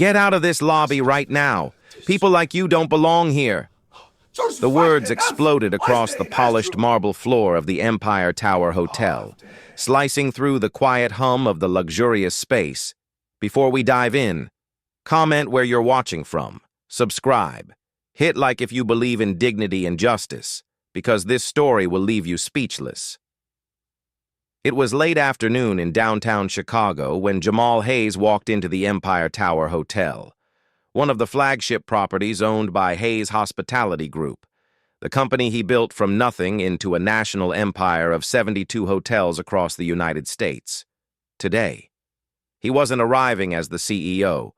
Get out of this lobby right now. People like you don't belong here. The words exploded across the polished marble floor of the Empire Tower Hotel, slicing through the quiet hum of the luxurious space. Before we dive in, comment where you're watching from, subscribe, hit like if you believe in dignity and justice, because this story will leave you speechless. It was late afternoon in downtown Chicago when Jamal Hayes walked into the Empire Tower Hotel, one of the flagship properties owned by Hayes Hospitality Group, the company he built from nothing into a national empire of 72 hotels across the United States. Today, he wasn't arriving as the CEO.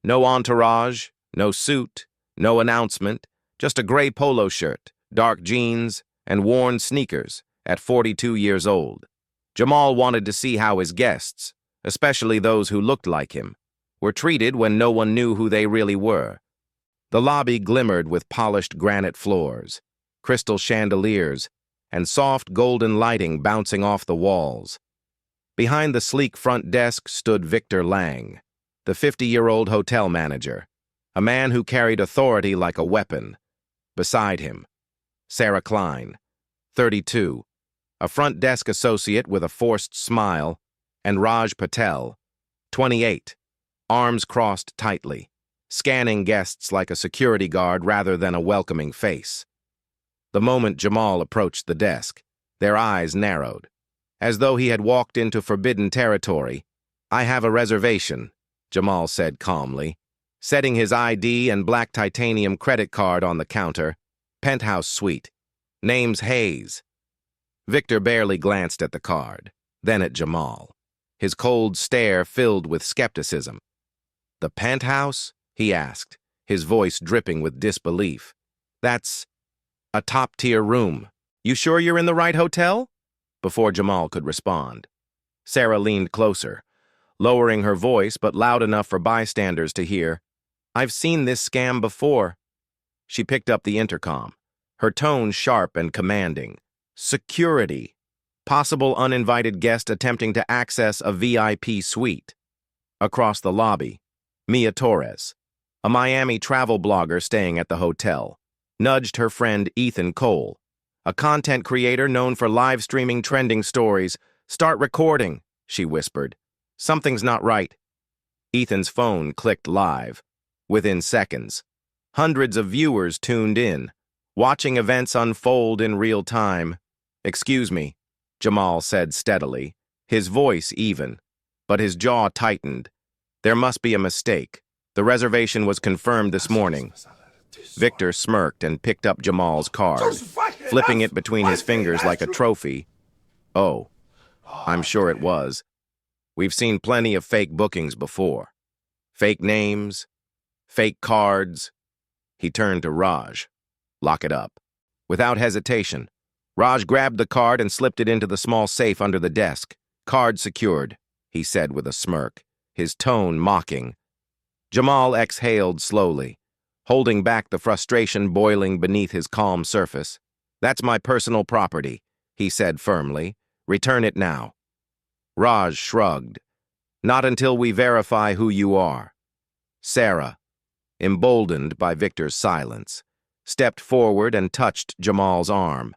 No entourage, no suit, no announcement, just a gray polo shirt, dark jeans, and worn sneakers at 42 years old. Jamal wanted to see how his guests, especially those who looked like him, were treated when no one knew who they really were. The lobby glimmered with polished granite floors, crystal chandeliers, and soft golden lighting bouncing off the walls. Behind the sleek front desk stood Victor Lang, the 50-year-old hotel manager, a man who carried authority like a weapon. Beside him, Sarah Klein, 32, a front desk associate with a forced smile, and Raj Patel, 28, arms crossed tightly, scanning guests like a security guard rather than a welcoming face. The moment Jamal approached the desk, their eyes narrowed, as though he had walked into forbidden territory. "I have a reservation," Jamal said calmly, setting his ID and black titanium credit card on the counter. "Penthouse suite. Name's Hayes." Victor barely glanced at the card, then at Jamal, his cold stare filled with skepticism. "The penthouse?" he asked, his voice dripping with disbelief. "That's a top-tier room. You sure you're in the right hotel?" Before Jamal could respond, Sarah leaned closer, lowering her voice but loud enough for bystanders to hear. "I've seen this scam before." She picked up the intercom, her tone sharp and commanding. "Security. Possible uninvited guest attempting to access a VIP suite." Across the lobby, Mia Torres, a Miami travel blogger staying at the hotel, nudged her friend Ethan Cole, a content creator known for live streaming trending stories. "Start recording," she whispered. "Something's not right." Ethan's phone clicked live. Within seconds, hundreds of viewers tuned in, watching events unfold in real time. "Excuse me," Jamal said steadily, his voice even, but his jaw tightened. "There must be a mistake. The reservation was confirmed this morning." Victor smirked and picked up Jamal's card, flipping it between his fingers like a trophy. "Oh, I'm sure it was. We've seen plenty of fake bookings before. Fake names, fake cards." He turned to Raj. "Lock it up." Without hesitation, Raj grabbed the card and slipped it into the small safe under the desk. "Card secured," he said with a smirk, his tone mocking. Jamal exhaled slowly, holding back the frustration boiling beneath his calm surface. "That's my personal property," he said firmly. "Return it now." Raj shrugged. "Not until we verify who you are." Sarah, emboldened by Victor's silence, stepped forward and touched Jamal's arm.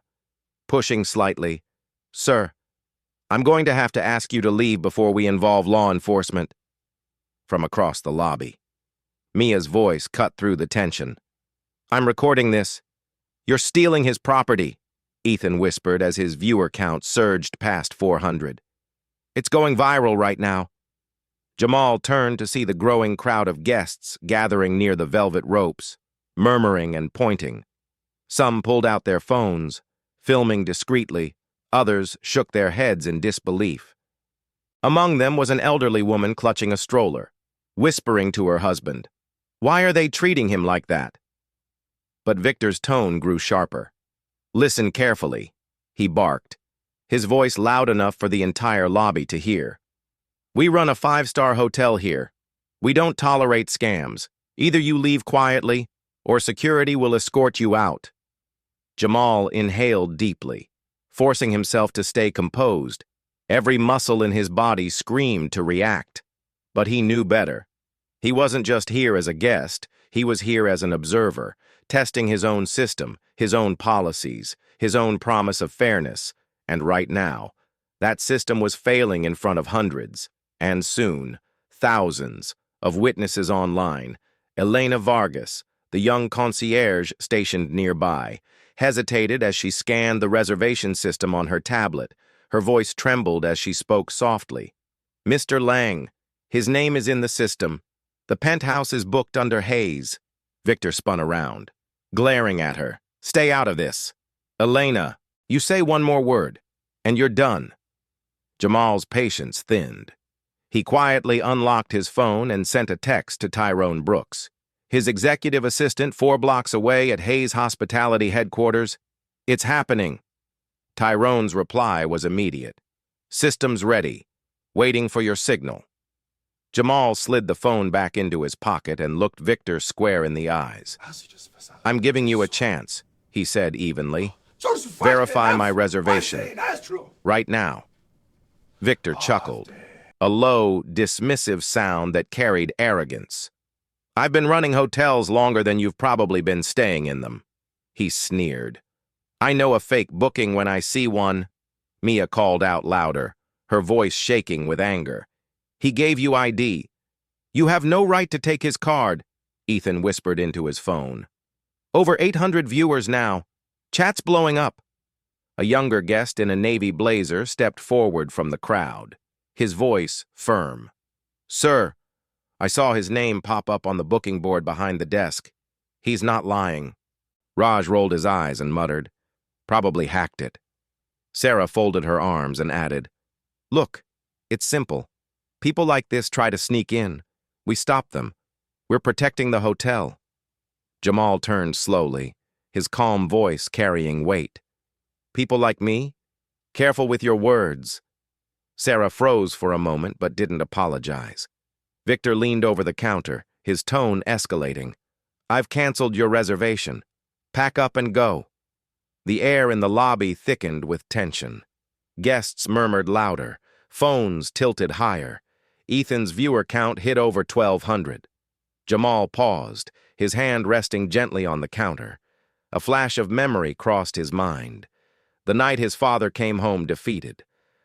Pushing slightly, "Sir, I'm going to have to ask you to leave before we involve law enforcement." From across the lobby, Mia's voice cut through the tension. "I'm recording this. You're stealing his property," Ethan whispered as his viewer count surged past 400. "It's going viral right now." Jamal turned to see the growing crowd of guests gathering near the velvet ropes, murmuring and pointing. Some pulled out their phones, filming discreetly. Others shook their heads in disbelief. Among them was an elderly woman clutching a stroller, whispering to her husband, "Why are they treating him like that?" But Victor's tone grew sharper. "Listen carefully," he barked, his voice loud enough for the entire lobby to hear. "We run a 5-star hotel here. We don't tolerate scams. Either you leave quietly, or security will escort you out." Jamal inhaled deeply, forcing himself to stay composed. Every muscle in his body screamed to react. But he knew better. He wasn't just here as a guest, he was here as an observer, testing his own system, his own policies, his own promise of fairness. And right now, that system was failing in front of hundreds, and soon, thousands, of witnesses online. Elena Vargas, the young concierge stationed nearby, hesitated as she scanned the reservation system on her tablet. Her voice trembled as she spoke softly. "Mr. Lang, his name is in the system. The penthouse is booked under Hayes." Victor spun around, glaring at her. "Stay out of this. Elena, you say one more word, and you're done." Jamal's patience thinned. He quietly unlocked his phone and sent a text to Tyrone Brooks, his executive assistant 4 blocks away at Hayes Hospitality headquarters. "It's happening." Tyrone's reply was immediate. "Systems ready. Waiting for your signal." Jamal slid the phone back into his pocket and looked Victor square in the eyes. "I'm giving you a chance," he said evenly. "Verify my reservation. Right now." Victor chuckled, a low, dismissive sound that carried arrogance. "I've been running hotels longer than you've probably been staying in them," he sneered. "I know a fake booking when I see one." Mia called out louder, her voice shaking with anger. "He gave you ID. You have no right to take his card," Ethan whispered into his phone. "Over 800 viewers now. Chat's blowing up." A younger guest in a navy blazer stepped forward from the crowd, his voice firm. "Sir, I saw his name pop up on the booking board behind the desk. He's not lying." Raj rolled his eyes and muttered, "Probably hacked it." Sarah folded her arms and added, "Look, it's simple. People like this try to sneak in. We stop them. We're protecting the hotel." Jamal turned slowly, his calm voice carrying weight. "People like me? Careful with your words." Sarah froze for a moment but didn't apologize. Victor leaned over the counter, his tone escalating. "I've canceled your reservation. Pack up and go." The air in the lobby thickened with tension. Guests murmured louder, phones tilted higher. Ethan's viewer count hit over 1,200. Jamal paused, his hand resting gently on the counter. A flash of memory crossed his mind. The night his father came home defeated,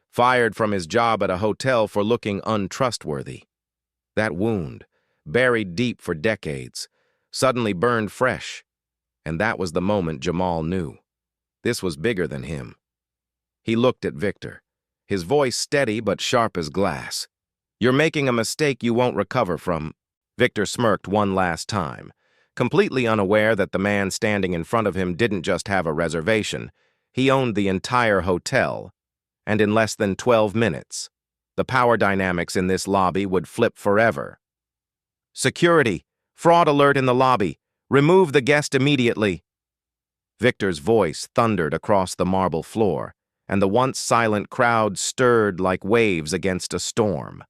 fired from his job at a hotel for looking untrustworthy. That wound, buried deep for decades, suddenly burned fresh. And that was the moment Jamal knew. This was bigger than him. He looked at Victor, his voice steady but sharp as glass. "You're making a mistake you won't recover from." Victor smirked one last time, completely unaware that the man standing in front of him didn't just have a reservation. He owned the entire hotel. And in less than 12 minutes, the power dynamics in this lobby would flip forever. "Security! Fraud alert in the lobby! Remove the guest immediately!" Victor's voice thundered across the marble floor, and the once silent crowd stirred like waves against a storm.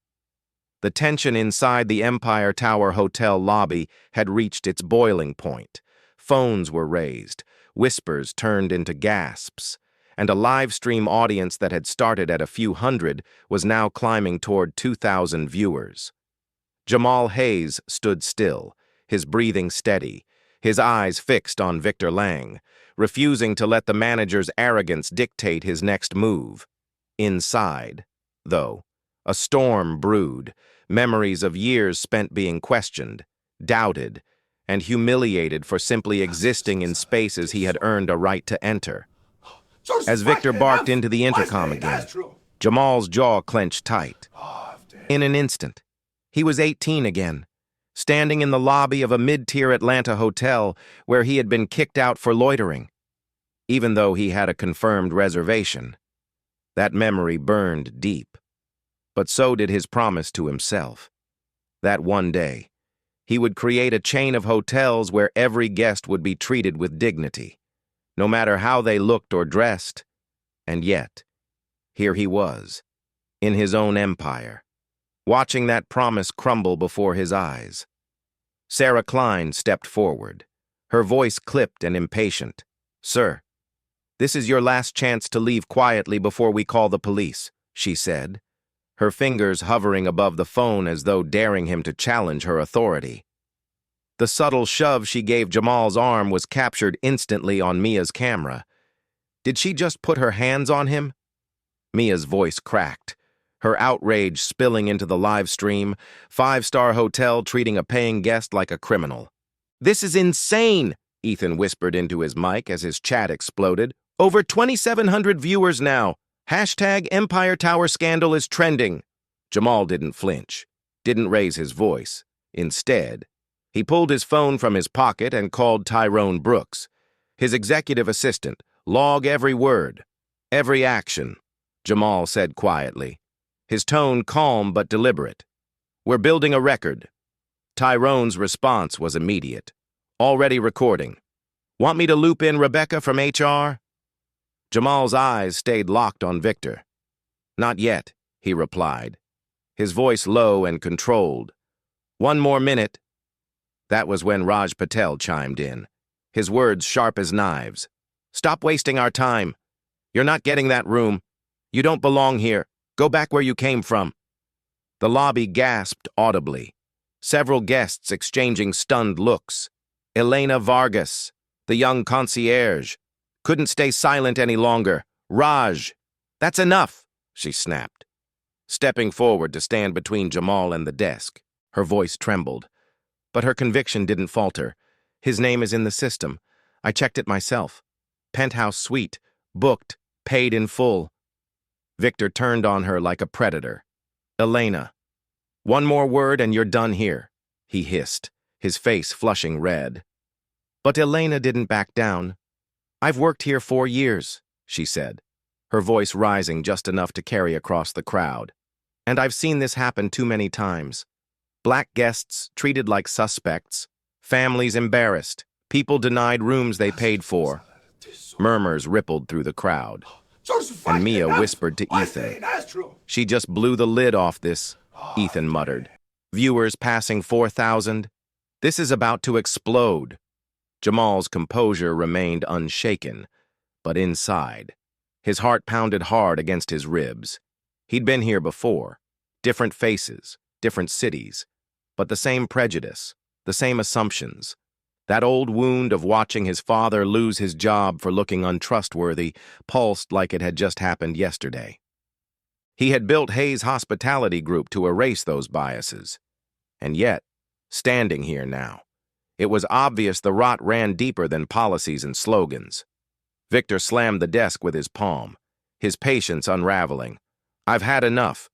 The tension inside the Empire Tower Hotel lobby had reached its boiling point. Phones were raised, whispers turned into gasps, and a live-stream audience that had started at a few hundred was now climbing toward 2,000 viewers. Jamal Hayes stood still, his breathing steady, his eyes fixed on Victor Lang, refusing to let the manager's arrogance dictate his next move. Inside, though, a storm brewed, memories of years spent being questioned, doubted, and humiliated for simply existing in spaces he had earned a right to enter. As Victor barked into the intercom again, Jamal's jaw clenched tight. In an instant, he was 18 again, standing in the lobby of a mid-tier Atlanta hotel where he had been kicked out for loitering. Even though he had a confirmed reservation, that memory burned deep. But so did his promise to himself. That one day, he would create a chain of hotels where every guest would be treated with dignity, no matter how they looked or dressed. And yet, here he was, in his own empire, watching that promise crumble before his eyes. Sarah Klein stepped forward, her voice clipped and impatient. "Sir, this is your last chance to leave quietly before we call the police," she said. her fingers hovering above the phone as though daring him to challenge her authority. The subtle shove she gave Jamal's arm was captured instantly on Mia's camera. Did she just put her hands on him? Mia's voice cracked, her outrage spilling into the live stream, five-star hotel treating a paying guest like a criminal. "This is insane," Ethan whispered into his mic as his chat exploded. "Over 2,700 viewers now. Hashtag Empire Tower scandal is trending." Jamal didn't flinch, didn't raise his voice. Instead, he pulled his phone from his pocket and called Tyrone Brooks, his executive assistant. "Log every word, every action," Jamal said quietly, his tone calm but deliberate. "We're building a record." Tyrone's response was immediate. "Already recording. Want me to loop in Rebecca from HR?" Jamal's eyes stayed locked on Victor. "Not yet," he replied, his voice low and controlled. "One more minute." That was when Raj Patel chimed in, his words sharp as knives. "Stop wasting our time. You're not getting that room. You don't belong here. Go back where you came from." The lobby gasped audibly, several guests exchanging stunned looks. Elena Vargas, the young concierge, couldn't stay silent any longer. "Raj, that's enough," she snapped, stepping forward to stand between Jamal and the desk. Her voice trembled, but her conviction didn't falter. "His name is in the system. I checked it myself. Penthouse suite, booked, paid in full." Victor turned on her like a predator. "Elena, one more word and you're done here," he hissed, his face flushing red. But Elena didn't back down. "I've worked here 4 years," she said, her voice rising just enough to carry across the crowd. "And I've seen this happen too many times. Black guests treated like suspects, families embarrassed, people denied rooms they paid for." Murmurs rippled through the crowd, and Mia whispered to Ethan. "She just blew the lid off this," Ethan muttered. "Viewers passing 4,000. This is about to explode." Jamal's composure remained unshaken, but inside, his heart pounded hard against his ribs. He'd been here before, different faces, different cities, but the same prejudice, the same assumptions. That old wound of watching his father lose his job for looking untrustworthy pulsed like it had just happened yesterday. He had built Hayes' hospitality group to erase those biases. And yet, standing here now, it was obvious the rot ran deeper than policies and slogans. Victor slammed the desk with his palm, his patience unraveling. "I've had enough,"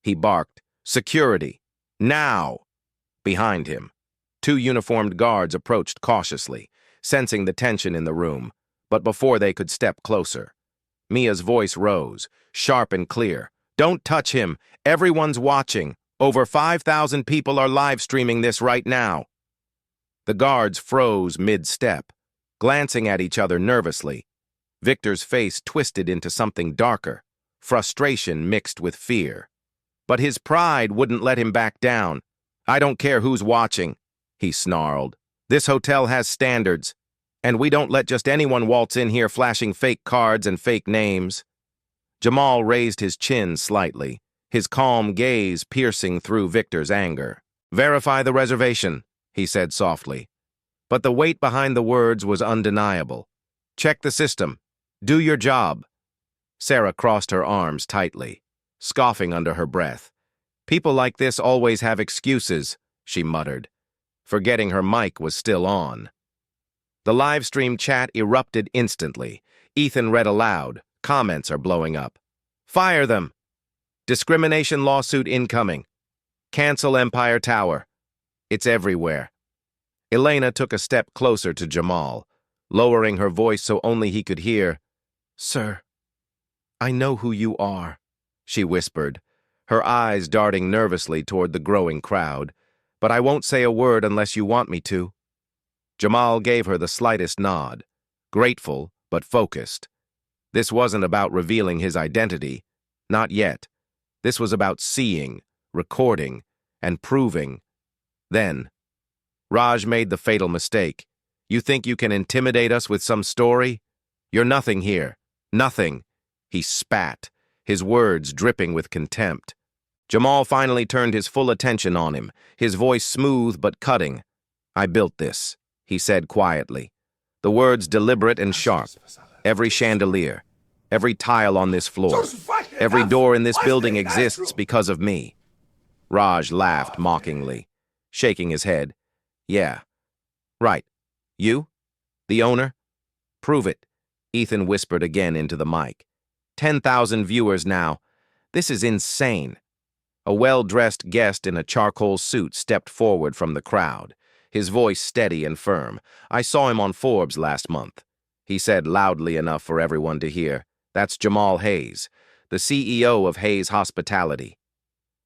he barked. "Security! Now!" Behind him, 2 uniformed guards approached cautiously, sensing the tension in the room, but before they could step closer, Mia's voice rose, sharp and clear. "Don't touch him. Everyone's watching. Over 5,000 people are live streaming this right now." The guards froze mid-step, glancing at each other nervously. Victor's face twisted into something darker, frustration mixed with fear. But his pride wouldn't let him back down. "I don't care who's watching," he snarled. "This hotel has standards, and we don't let just anyone waltz in here flashing fake cards and fake names." Jamal raised his chin slightly, his calm gaze piercing through Victor's anger. "Verify the reservation," he said softly. But the weight behind the words was undeniable. "Check the system. Do your job." Sarah crossed her arms tightly, scoffing under her breath. "People like this always have excuses," she muttered, forgetting her mic was still on. The live stream chat erupted instantly. Ethan read aloud. Comments are blowing up. "Fire them. Discrimination lawsuit incoming. Cancel Empire Tower." It's everywhere. Elena took a step closer to Jamal, lowering her voice so only he could hear. "Sir, I know who you are," she whispered, her eyes darting nervously toward the growing crowd. "But I won't say a word unless you want me to." Jamal gave her the slightest nod, grateful but focused. This wasn't about revealing his identity. Not yet. This was about seeing, recording, and proving. Then, Raj made the fatal mistake. "You think you can intimidate us with some story? You're nothing here. Nothing." He spat, his words dripping with contempt. Jamal finally turned his full attention on him, his voice smooth but cutting. "I built this," he said quietly. The words deliberate and sharp. "Every chandelier, every tile on this floor, every door in this building exists because of me." Raj laughed mockingly, shaking his head. "Yeah, right. You? The owner? Prove it," Ethan whispered again into the mic. 10,000 viewers now. This is insane." A well-dressed guest in a charcoal suit stepped forward from the crowd, his voice steady and firm. "I saw him on Forbes last month," he said loudly enough for everyone to hear. "That's Jamal Hayes, the CEO of Hayes Hospitality."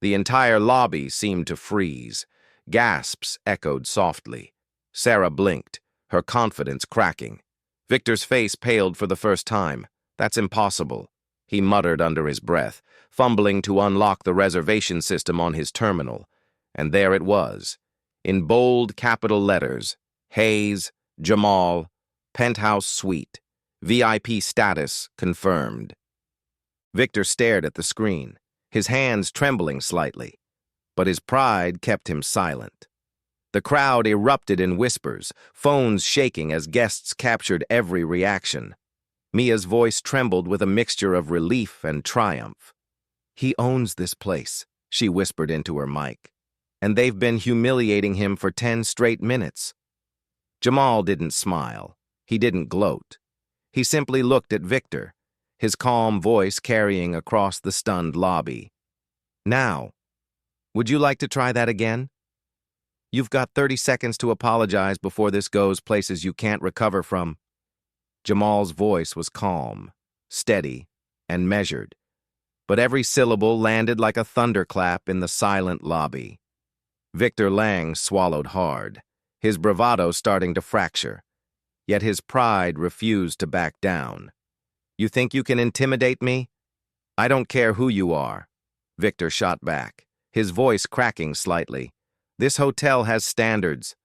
The entire lobby seemed to freeze. Gasps echoed softly. Sarah blinked, her confidence cracking. Victor's face paled for the first time. "That's impossible," he muttered under his breath, fumbling to unlock the reservation system on his terminal. And there it was, in bold capital letters: Hayes, Jamal, Penthouse Suite, VIP status confirmed. Victor stared at the screen, his hands trembling slightly, but his pride kept him silent. The crowd erupted in whispers, phones shaking as guests captured every reaction. Mia's voice trembled with a mixture of relief and triumph. "He owns this place," she whispered into her mic, "and they've been humiliating him for 10 straight minutes." Jamal didn't smile. He didn't gloat. He simply looked at Victor, his calm voice carrying across the stunned lobby. "Now, would you like to try that again? You've got 30 seconds to apologize before this goes places you can't recover from." Jamal's voice was calm, steady, and measured, but every syllable landed like a thunderclap in the silent lobby. Victor Lang swallowed hard, his bravado starting to fracture. Yet his pride refused to back down. "You think you can intimidate me? I don't care who you are," Victor shot back, his voice cracking slightly. "This hotel has standards,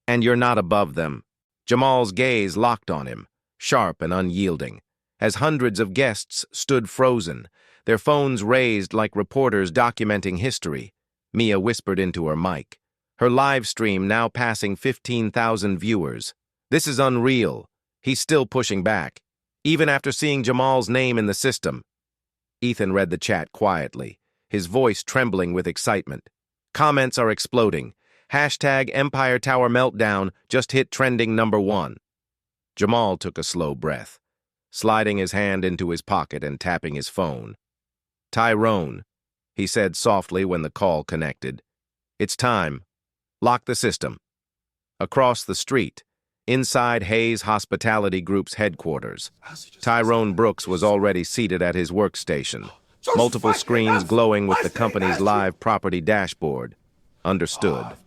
and you're not above them." Jamal's gaze locked on him, sharp and unyielding, as hundreds of guests stood frozen, their phones raised like reporters documenting history. Mia whispered into her mic, her live stream now passing 15,000 viewers. "This is unreal." He's still pushing back, even after seeing Jamal's name in the system. Ethan read the chat quietly, his voice trembling with excitement. Comments are exploding. Hashtag Empire Tower Meltdown just hit trending #1. Jamal took a slow breath, sliding his hand into his pocket and tapping his phone. "Tyrone," he said softly when the call connected. "It's time. Lock the system." Across the street, inside Hayes Hospitality Group's headquarters, Tyrone Brooks was already seated at his workstation, multiple screens glowing with the company's live property dashboard. "Understood."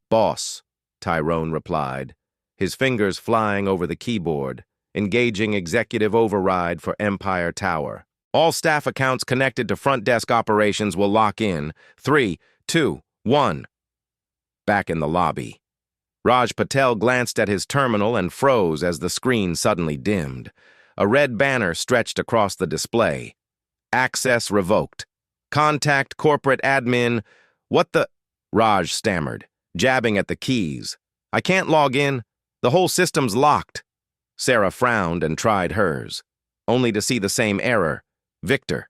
"Boss," Tyrone replied, his fingers flying over the keyboard, engaging executive override for Empire Tower. "All staff accounts connected to front desk operations will lock in. 3, 2, 1. Back in the lobby, Raj Patel glanced at his terminal and froze as the screen suddenly dimmed. A red banner stretched across the display. "Access revoked. Contact corporate admin." "What the—" Raj stammered, jabbing at the keys. "I can't log in. The whole system's locked." Sarah frowned and tried hers, only to see the same error. "Victor."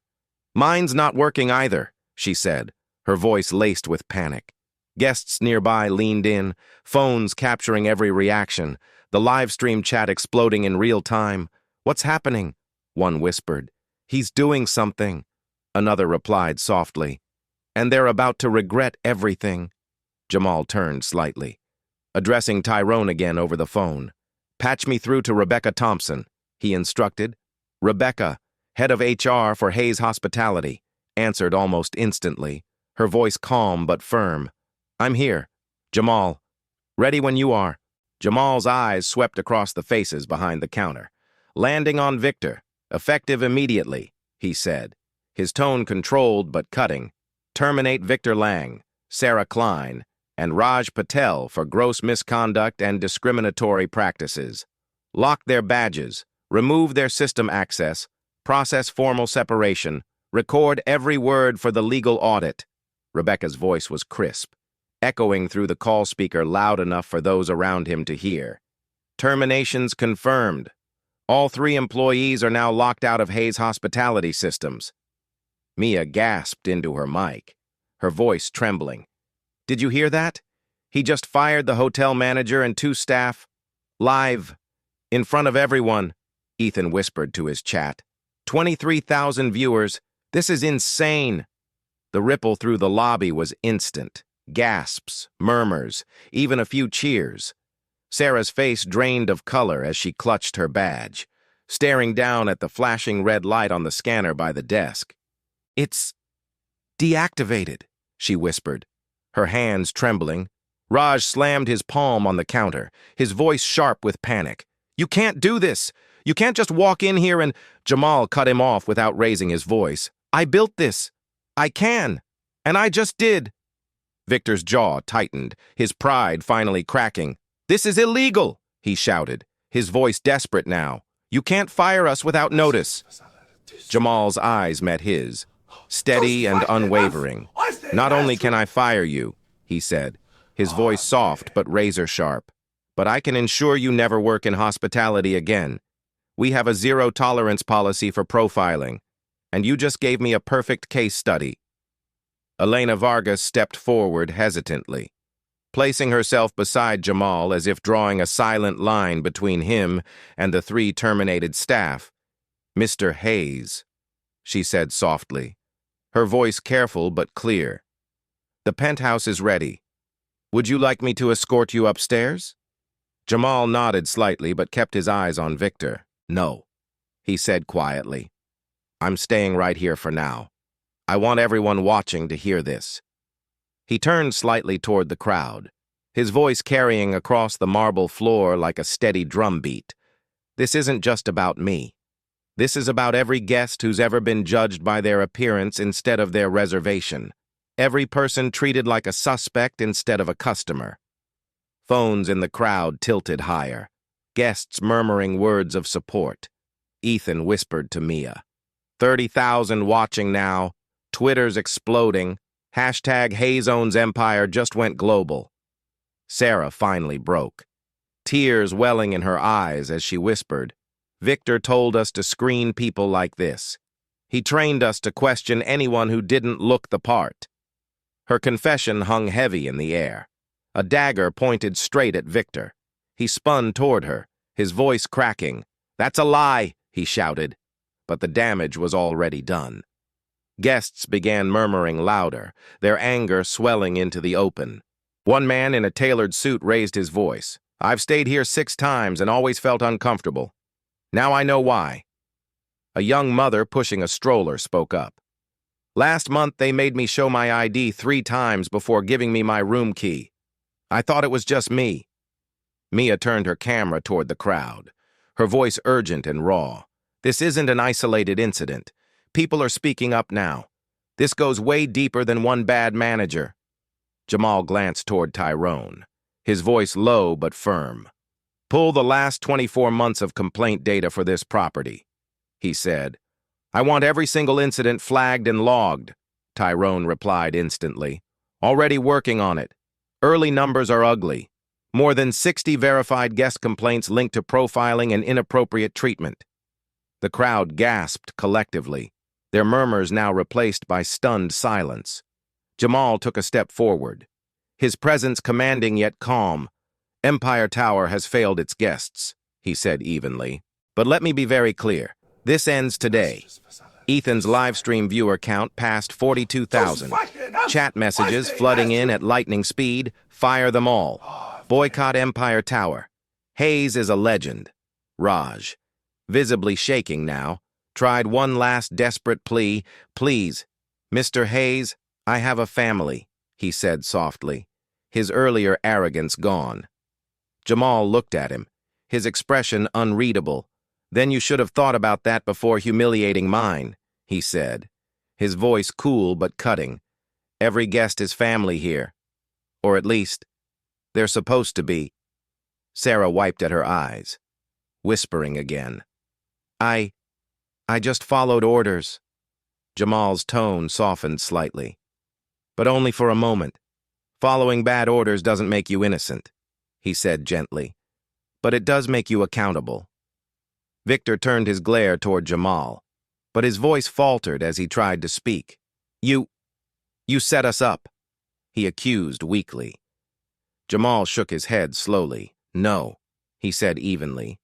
"Mine's not working either," she said, her voice laced with panic. Guests nearby leaned in, phones capturing every reaction, the live stream chat exploding in real time. "What's happening?" one whispered. "He's doing something," another replied softly. "And they're about to regret everything." Jamal turned slightly, addressing Tyrone again over the phone. "Patch me through to Rebecca Thompson," he instructed. Rebecca, head of HR for Hayes Hospitality, answered almost instantly, her voice calm but firm. "I'm here. Jamal. Ready when you are." Jamal's eyes swept across the faces behind the counter, landing on Victor. "Effective immediately," he said, his tone controlled but cutting. "Terminate Victor Lang, Sarah Klein, and Raj Patel for gross misconduct and discriminatory practices. Lock their badges, remove their system access, process formal separation, record every word for the legal audit." Rebecca's voice was crisp, echoing through the call speaker loud enough for those around him to hear. Terminations confirmed. All 3 employees are now locked out of Hayes Hospitality Systems. Mia gasped into her mic, her voice trembling. Did you hear that? He just fired the hotel manager and 2 staff. Live. In front of everyone, Ethan whispered to his chat. 23,000 viewers. This is insane. The ripple through the lobby was instant. Gasps, murmurs, even a few cheers. Sarah's face drained of color as she clutched her badge, staring down at the flashing red light on the scanner by the desk. It's deactivated, she whispered, her hands trembling. Raj slammed his palm on the counter, his voice sharp with panic. You can't do this! You can't just walk in here and… Jamal cut him off without raising his voice. I built this. I can. And I just did. Victor's jaw tightened, his pride finally cracking. This is illegal, he shouted, his voice desperate now. You can't fire us without notice. Jamal's eyes met his, steady and unwavering. Not only can I fire you, he said, his voice soft but razor-sharp, but I can ensure you never work in hospitality again. We have a zero-tolerance policy for profiling, and you just gave me a perfect case study. Elena Vargas stepped forward hesitantly, placing herself beside Jamal as if drawing a silent line between him and the 3 terminated staff. Mr. Hayes, she said softly, her voice careful but clear. The penthouse is ready. Would you like me to escort you upstairs? Jamal nodded slightly but kept his eyes on Victor. No, he said quietly. I'm staying right here for now. I want everyone watching to hear this. He turned slightly toward the crowd, his voice carrying across the marble floor like a steady drumbeat. This isn't just about me. This is about every guest who's ever been judged by their appearance instead of their reservation. Every person treated like a suspect instead of a customer. Phones in the crowd tilted higher, guests murmuring words of support. Ethan whispered to Mia. 30,000 watching now, Twitter's exploding, hashtag Hayes owns Empire just went global. Sarah finally broke, tears welling in her eyes as she whispered, Victor told us to screen people like this. He trained us to question anyone who didn't look the part. Her confession hung heavy in the air. A dagger pointed straight at Victor. He spun toward her, his voice cracking. That's a lie, he shouted. But the damage was already done. Guests began murmuring louder, their anger swelling into the open. One man in a tailored suit raised his voice. I've stayed here 6 times and always felt uncomfortable. Now I know why. A young mother pushing a stroller spoke up. Last month they made me show my ID 3 times before giving me my room key. I thought it was just me. Mia turned her camera toward the crowd, her voice urgent and raw. This isn't an isolated incident. People are speaking up now. This goes way deeper than one bad manager. Jamal glanced toward Tyrone, his voice low but firm. Pull the last 24 months of complaint data for this property, he said. I want every single incident flagged and logged, Tyrone replied instantly. Already working on it. Early numbers are ugly. More than 60 verified guest complaints linked to profiling and inappropriate treatment. The crowd gasped collectively, their murmurs now replaced by stunned silence. Jamal took a step forward, his presence commanding yet calm. Empire Tower has failed its guests, he said evenly. But let me be very clear. This ends today. Ethan's livestream viewer count passed 42,000. Chat messages flooding in at lightning speed. Fire them all. Boycott Empire Tower. Hayes is a legend. Raj, visibly shaking now, tried one last desperate plea. Please, Mr. Hayes, I have a family, he said softly, his earlier arrogance gone. Jamal looked at him, his expression unreadable. Then you should have thought about that before humiliating mine, he said, his voice cool but cutting. Every guest is family here. Or at least, they're supposed to be. Sarah wiped at her eyes, whispering again. I just followed orders. Jamal's tone softened slightly. But only for a moment. Following bad orders doesn't make you innocent, he said gently. But it does make you accountable. Victor turned his glare toward Jamal, but his voice faltered as he tried to speak. You set us up, he accused weakly. Jamal shook his head slowly. No, he said evenly.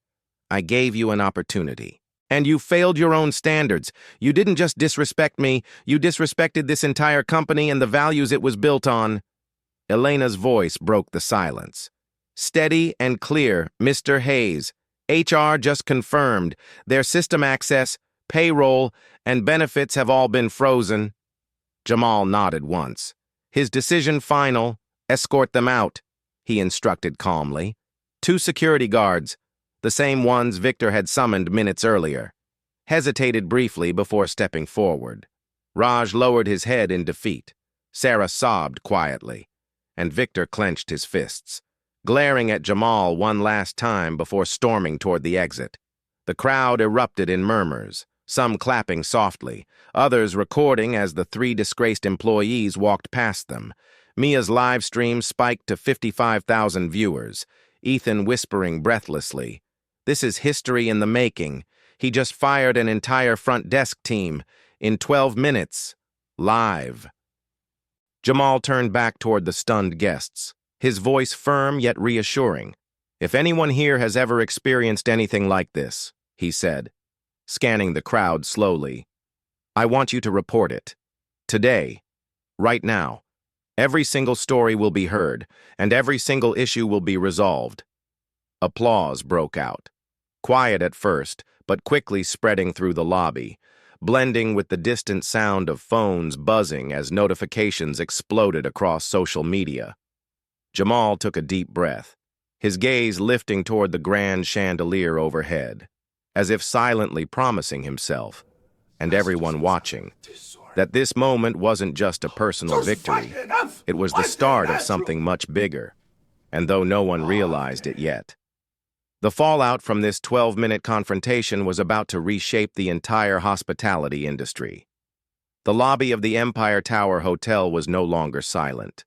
I gave you an opportunity. And you failed your own standards. You didn't just disrespect me, you disrespected this entire company and the values it was built on. Elena's voice broke the silence. Steady and clear, Mr. Hayes. HR just confirmed. Their system access, payroll, and benefits have all been frozen. Jamal nodded once. His decision final. Escort them out, he instructed calmly. 2 security guards, the same ones Victor had summoned minutes earlier, hesitated briefly before stepping forward. Raj lowered his head in defeat. Sarah sobbed quietly, and Victor clenched his fists, glaring at Jamal one last time before storming toward the exit. The crowd erupted in murmurs, some clapping softly, others recording as the 3 disgraced employees walked past them. Mia's live stream spiked to 55,000 viewers, Ethan whispering breathlessly, "This is history in the making. He just fired an entire front desk team in 12 minutes. Live." Jamal turned back toward the stunned guests, his voice firm yet reassuring. "If anyone here has ever experienced anything like this," he said, scanning the crowd slowly, "I want you to report it. Today. Right now. Every single story will be heard, and every single issue will be resolved." Applause broke out. Quiet at first, but quickly spreading through the lobby, blending with the distant sound of phones buzzing as notifications exploded across social media. Jamal took a deep breath, his gaze lifting toward the grand chandelier overhead, as if silently promising himself, and everyone watching, that this moment wasn't just a personal victory, it was the start of something much bigger, and though no one realized it yet. The fallout from this 12-minute confrontation was about to reshape the entire hospitality industry. The lobby of the Empire Tower Hotel was no longer silent.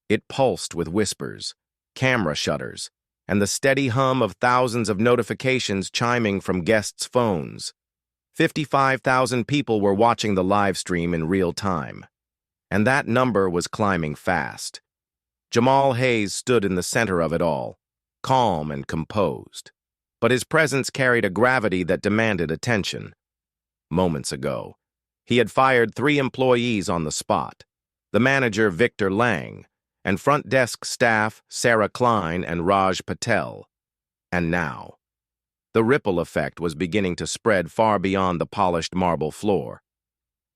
It pulsed with whispers, camera shutters, and the steady hum of thousands of notifications chiming from guests' phones. 55,000 people were watching the live stream in real time, and that number was climbing fast. Jamal Hayes stood in the center of it all, calm and composed, but his presence carried a gravity that demanded attention. Moments ago, he had fired 3 employees on the spot, the manager Victor Lang, and front desk staff Sarah Klein and Raj Patel. And now, the ripple effect was beginning to spread far beyond the polished marble floor.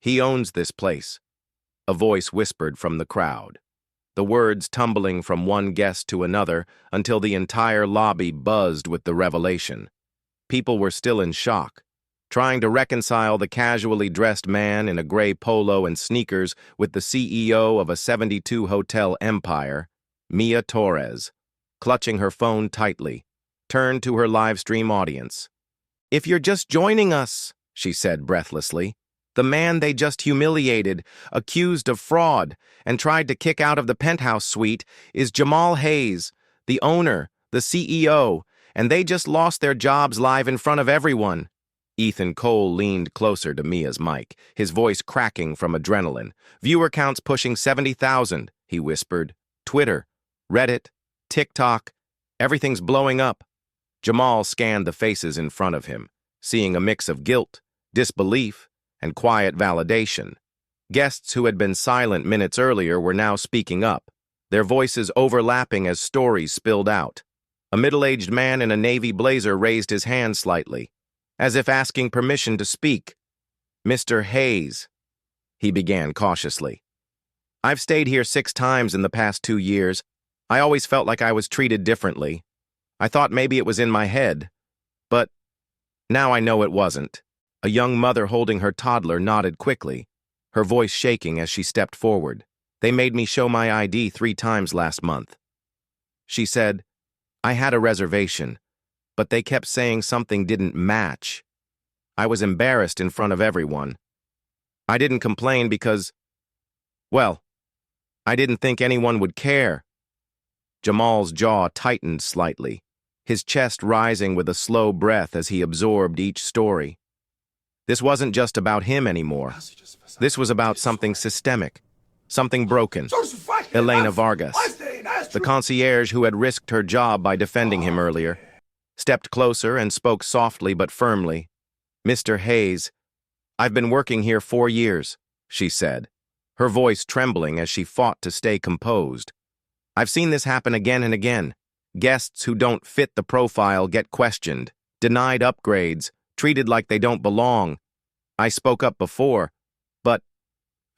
"He owns this place," a voice whispered from the crowd, the words tumbling from one guest to another until the entire lobby buzzed with the revelation. People were still in shock, trying to reconcile the casually dressed man in a gray polo and sneakers with the CEO of a 72-hotel empire, Mia Torres, clutching her phone tightly, turned to her live stream audience. "If you're just joining us," she said breathlessly, "the man they just humiliated, accused of fraud, and tried to kick out of the penthouse suite is Jamal Hayes, the owner, the CEO, and they just lost their jobs live in front of everyone." Ethan Cole leaned closer to Mia's mic, his voice cracking from adrenaline. "Viewer counts pushing 70,000, he whispered. "Twitter, Reddit, TikTok, everything's blowing up." Jamal scanned the faces in front of him, seeing a mix of guilt, disbelief, and quiet validation. Guests who had been silent minutes earlier were now speaking up, their voices overlapping as stories spilled out. A middle-aged man in a navy blazer raised his hand slightly, as if asking permission to speak. "Mr. Hayes," he began cautiously. "I've stayed here 6 times in the past 2 years. I always felt like I was treated differently. I thought maybe it was in my head, but now I know it wasn't." A young mother holding her toddler nodded quickly, her voice shaking as she stepped forward. "They made me show my ID 3 times last month." She said, "I had a reservation, but they kept saying something didn't match. I was embarrassed in front of everyone. I didn't complain because, well, I didn't think anyone would care. Jamal's jaw tightened slightly, his chest rising with a slow breath as he absorbed each story. This wasn't just about him anymore. This was about something systemic, something broken. Elena Vargas, the concierge who had risked her job by defending him earlier, stepped closer and spoke softly but firmly. "Mr. Hayes, I've been working here 4 years," she said, her voice trembling as she fought to stay composed. "I've seen this happen again and again. Guests who don't fit the profile get questioned, denied upgrades, treated like they don't belong. I spoke up before, but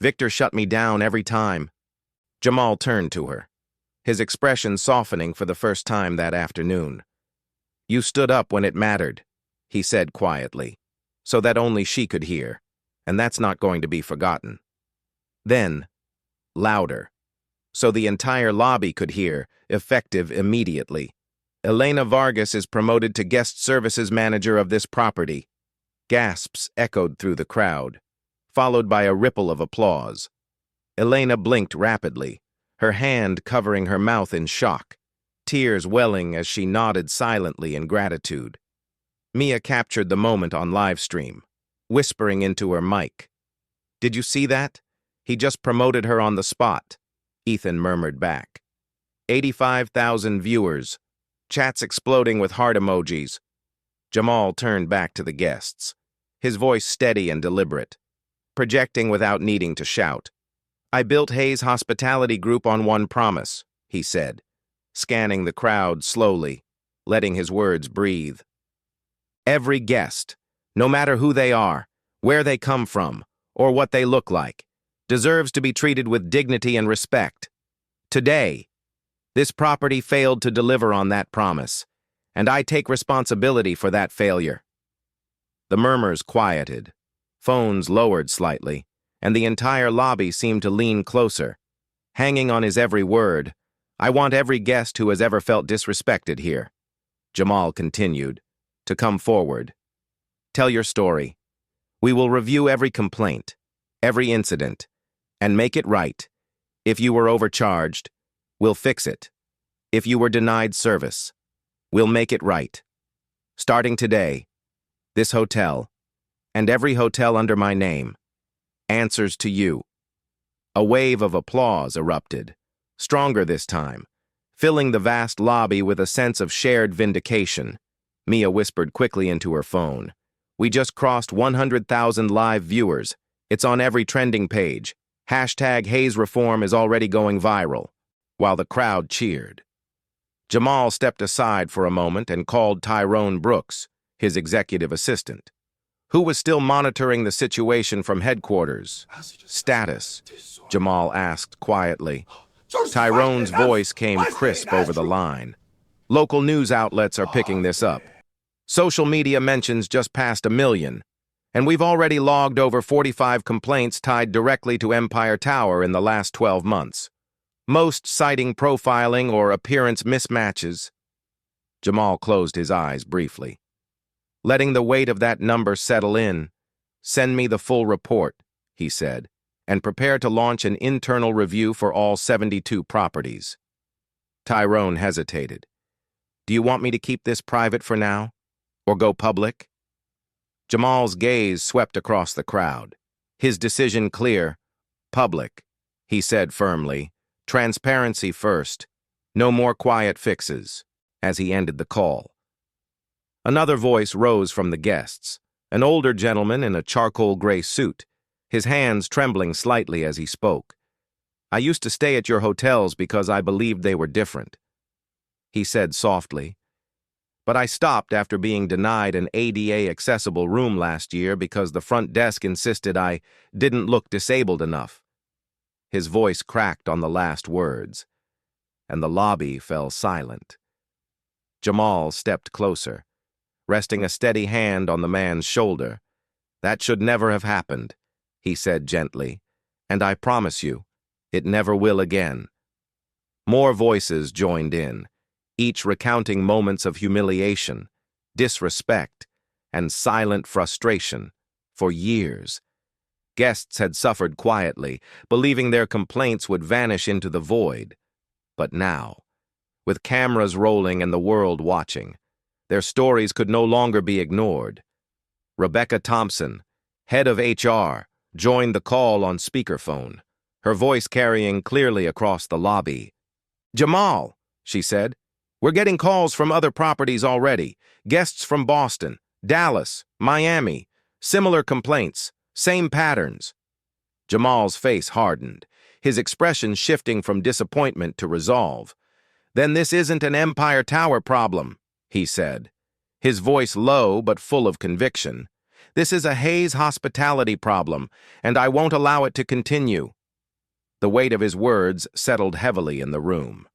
Victor shut me down every time." Jamal turned to her, his expression softening for the first time that afternoon. "You stood up when it mattered," he said quietly, so that only she could hear, and that's not going to be forgotten. Then, louder, so the entire lobby could hear, effective immediately. "Elena Vargas is promoted to guest services manager of this property." Gasps echoed through the crowd, followed by a ripple of applause. Elena blinked rapidly, her hand covering her mouth in shock, tears welling as she nodded silently in gratitude. Mia captured the moment on livestream, whispering into her mic. "Did you see that? He just promoted her on the spot," Ethan murmured back. 85,000 viewers, chats exploding with heart emojis. Jamal turned back to the guests, his voice steady and deliberate, projecting without needing to shout. "I built Hayes Hospitality Group on one promise," he said, scanning the crowd slowly, letting his words breathe. "Every guest, no matter who they are, where they come from, or what they look like, deserves to be treated with dignity and respect. Today, this property failed to deliver on that promise, and I take responsibility for that failure." The murmurs quieted, phones lowered slightly, and the entire lobby seemed to lean closer, hanging on his every word. "I want every guest who has ever felt disrespected here," Jamal continued, "to come forward. Tell your story. We will review every complaint, every incident, and make it right. If you were overcharged, we'll fix it. If you were denied service, we'll make it right. Starting today, this hotel, and every hotel under my name, answers to you." A wave of applause erupted, stronger this time, filling the vast lobby with a sense of shared vindication. Mia whispered quickly into her phone. "We just crossed 100,000 live viewers. It's on every trending page. Hashtag Hayes Reform is already going viral," while the crowd cheered. Jamal stepped aside for a moment and called Tyrone Brooks, his executive assistant, who was still monitoring the situation from headquarters. "Status?" Jamal asked quietly. Tyrone's voice came crisp over the line. "Local news outlets are picking this up. Social media mentions just passed 1 million, and we've already logged over 45 complaints tied directly to Empire Tower in the last 12 months. Most citing profiling or appearance mismatches." Jamal closed his eyes briefly, letting the weight of that number settle in. "Send me the full report," he said, "and prepare to launch an internal review for all 72 properties." Tyrone hesitated. "Do you want me to keep this private for now, or go public?" Jamal's gaze swept across the crowd, his decision clear. "Public," he said firmly. "Transparency first. No more quiet fixes," as he ended the call. Another voice rose from the guests, an older gentleman in a charcoal gray suit, his hands trembling slightly as he spoke. "I used to stay at your hotels because I believed they were different," he said softly. "But I stopped after being denied an ADA-accessible room last year because the front desk insisted I didn't look disabled enough." His voice cracked on the last words, and the lobby fell silent. Jamal stepped closer, resting a steady hand on the man's shoulder. "That should never have happened," he said gently, "and I promise you, it never will again." More voices joined in, each recounting moments of humiliation, disrespect, and silent frustration for years. Guests had suffered quietly, believing their complaints would vanish into the void. But now, with cameras rolling and the world watching, their stories could no longer be ignored. Rebecca Thompson, head of HR, joined the call on speakerphone, her voice carrying clearly across the lobby. "Jamal," she said, "we're getting calls from other properties already. Guests from Boston, Dallas, Miami. Similar complaints, same patterns." Jamal's face hardened, his expression shifting from disappointment to resolve. "Then this isn't an Empire Tower problem," he said, his voice low but full of conviction. "This is a Hayes hospitality problem, and I won't allow it to continue." The weight of his words settled heavily in the room.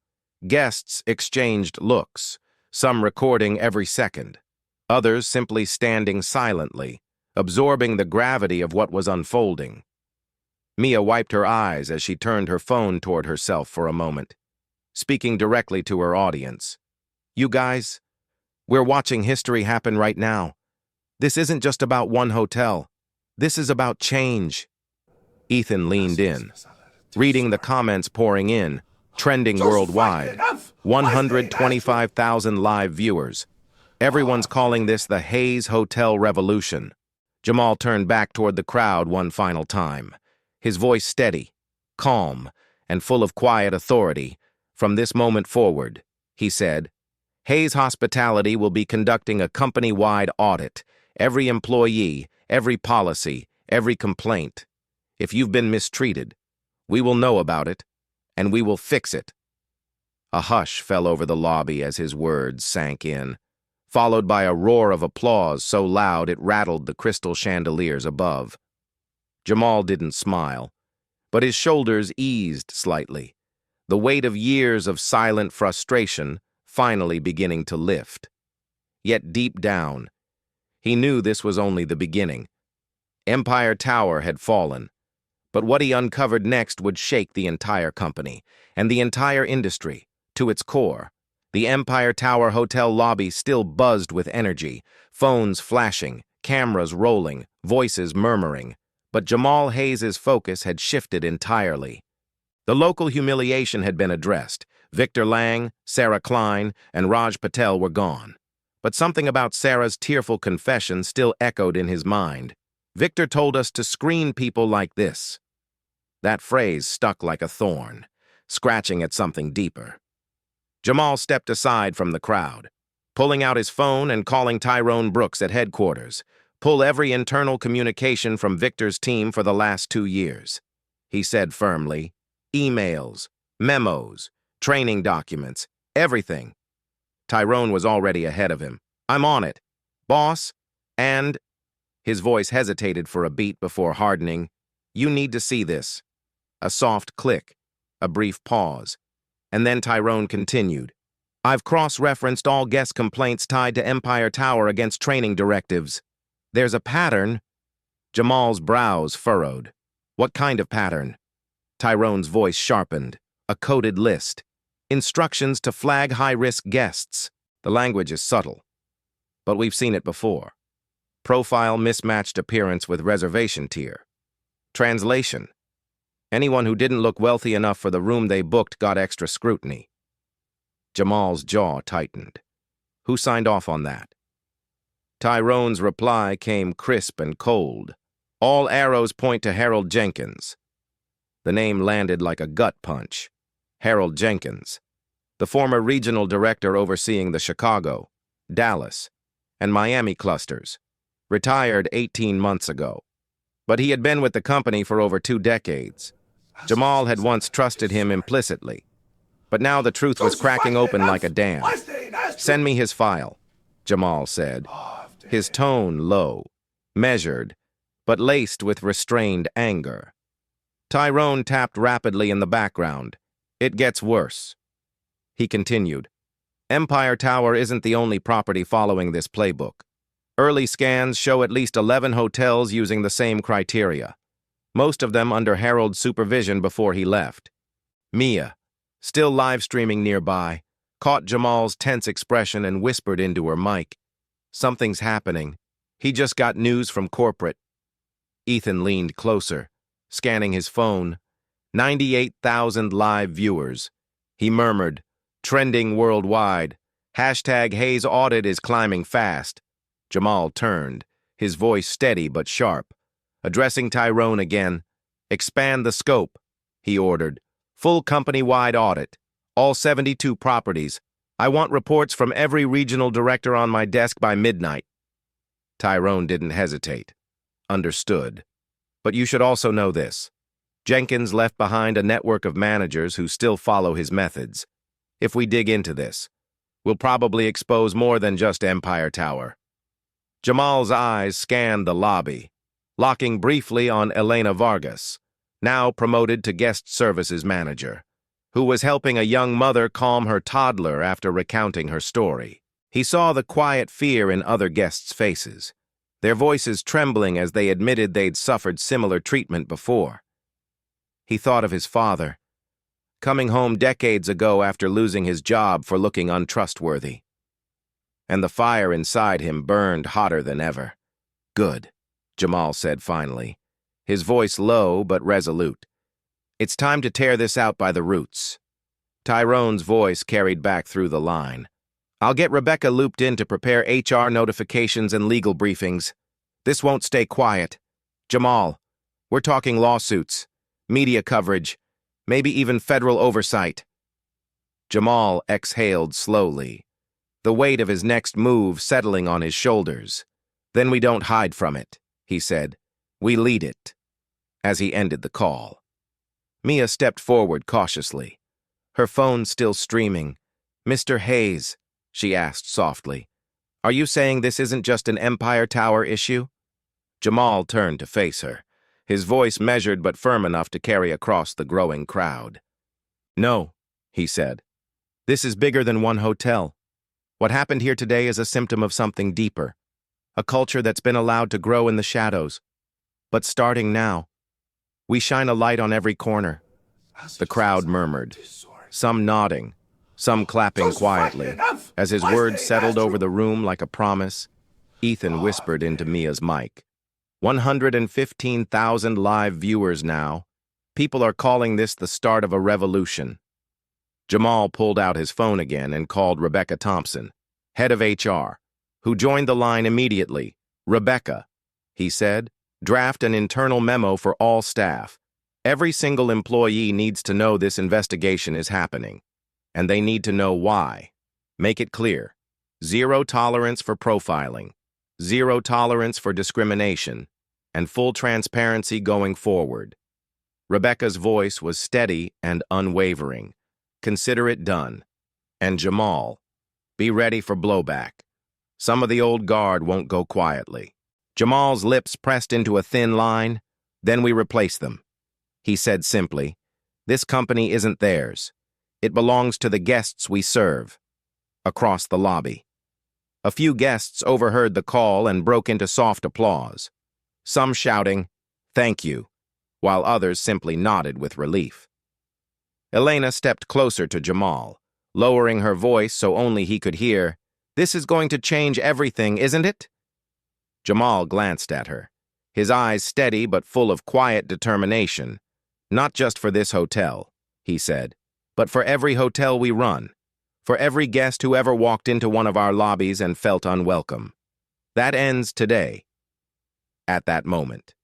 Guests exchanged looks, some recording every second, others simply standing silently, absorbing the gravity of what was unfolding. Mia wiped her eyes as she turned her phone toward herself for a moment, speaking directly to her audience. "You guys, we're watching history happen right now. This isn't just about one hotel. This is about change." Ethan leaned in, reading the comments pouring in, trending worldwide. 125,000 live viewers. Everyone's calling this the Hayes Hotel Revolution. Jamal turned back toward the crowd one final time, his voice steady, calm, and full of quiet authority. "From this moment forward," he said, "Hayes Hospitality will be conducting a company-wide audit. Every employee, every policy, every complaint. If you've been mistreated, we will know about it, and we will fix it." A hush fell over the lobby as his words sank in, followed by a roar of applause so loud it rattled the crystal chandeliers above. Jamal didn't smile, but his shoulders eased slightly, the weight of years of silent frustration finally beginning to lift. Yet deep down, he knew this was only the beginning. Empire Tower had fallen, but what he uncovered next would shake the entire company and the entire industry to its core. The Empire Tower hotel lobby still buzzed with energy, phones flashing, cameras rolling, voices murmuring. But Jamal Hayes's focus had shifted entirely. The local humiliation had been addressed. Victor Lang, Sarah Klein, and Raj Patel were gone. But something about Sarah's tearful confession still echoed in his mind. "Victor told us to screen people like this." That phrase stuck like a thorn, scratching at something deeper. Jamal stepped aside from the crowd, pulling out his phone and calling Tyrone Brooks at headquarters. "Pull every internal communication from Victor's team for the last 2 years," he said firmly. "Emails, memos, training documents, everything." Tyrone was already ahead of him. "I'm on it, boss, and—" His voice hesitated for a beat before hardening. "You need to see this." A soft click, a brief pause, and then Tyrone continued. "I've cross-referenced all guest complaints tied to Empire Tower against training directives. There's a pattern." Jamal's brows furrowed. "What kind of pattern?" Tyrone's voice sharpened. "A coded list. Instructions to flag high-risk guests. The language is subtle, but we've seen it before. Profile mismatched appearance with reservation tier. Translation: anyone who didn't look wealthy enough for the room they booked got extra scrutiny." Jamal's jaw tightened. "Who signed off on that?" Tyrone's reply came crisp and cold. "All arrows point to Harold Jenkins." The name landed like a gut punch. Harold Jenkins, the former regional director overseeing the Chicago, Dallas, and Miami clusters, retired 18 months ago. But he had been with the company for over 2 decades. Jamal had once trusted him implicitly, but now the truth was cracking open like a dam. "Send me his file," Jamal said, his tone low, measured, but laced with restrained anger. Tyrone tapped rapidly in the background. "It gets worse." He continued. "Empire Tower isn't the only property following this playbook. Early scans show at least 11 hotels using the same criteria, most of them under Harold's supervision before he left." Mia, still live streaming nearby, caught Jamal's tense expression and whispered into her mic. "Something's happening. He just got news from corporate." Ethan leaned closer, scanning his phone. 98,000 live viewers. He murmured, trending worldwide. Hashtag Hayes audit is climbing fast. Jamal turned, his voice steady but sharp. Addressing Tyrone again, expand the scope, he ordered. Full company-wide audit. All 72 properties. I want reports from every regional director on my desk by midnight. Tyrone didn't hesitate. Understood. But you should also know this. Jenkins left behind a network of managers who still follow his methods. If we dig into this, we'll probably expose more than just Empire Tower. Jamal's eyes scanned the lobby, locking briefly on Elena Vargas, now promoted to guest services manager, who was helping a young mother calm her toddler after recounting her story. He saw the quiet fear in other guests' faces, their voices trembling as they admitted they'd suffered similar treatment before. He thought of his father, coming home decades ago after losing his job for looking untrustworthy. And the fire inside him burned hotter than ever. Good, Jamal said finally, his voice low but resolute. It's time to tear this out by the roots. Tyrone's voice carried back through the line. I'll get Rebecca looped in to prepare HR notifications and legal briefings. This won't stay quiet. Jamal, we're talking lawsuits, media coverage, maybe even federal oversight. Jamal exhaled slowly, the weight of his next move settling on his shoulders. Then we don't hide from it, he said. We lead it. As he ended the call, Mia stepped forward cautiously, her phone still streaming. Mr. Hayes, she asked softly, are you saying this isn't just an Empire Tower issue? Jamal turned to face her, his voice measured but firm enough to carry across the growing crowd. No, he said. This is bigger than one hotel. What happened here today is a symptom of something deeper, a culture that's been allowed to grow in the shadows. But starting now, we shine a light on every corner. The crowd murmured, some nodding, some clapping quietly. As his words settled over the room like a promise, Ethan whispered into Mia's mic. 115,000 live viewers now. People are calling this the start of a revolution. Jamal pulled out his phone again and called Rebecca Thompson, head of HR, who joined the line immediately. Rebecca, he said, draft an internal memo for all staff. Every single employee needs to know this investigation is happening, and they need to know why. Make it clear. Zero tolerance for profiling, zero tolerance for discrimination, and full transparency going forward. Rebecca's voice was steady and unwavering. Consider it done. And Jamal, be ready for blowback. Some of the old guard won't go quietly. Jamal's lips pressed into a thin line. Then we replace them. He said simply, this company isn't theirs. It belongs to the guests we serve. Across the lobby. A few guests overheard the call and broke into soft applause, some shouting, thank you, while others simply nodded with relief. Elena stepped closer to Jamal, lowering her voice so only he could hear, this is going to change everything, isn't it? Jamal glanced at her, his eyes steady but full of quiet determination. Not just for this hotel, he said, but for every hotel we run, for every guest who ever walked into one of our lobbies and felt unwelcome. That ends today. At that moment,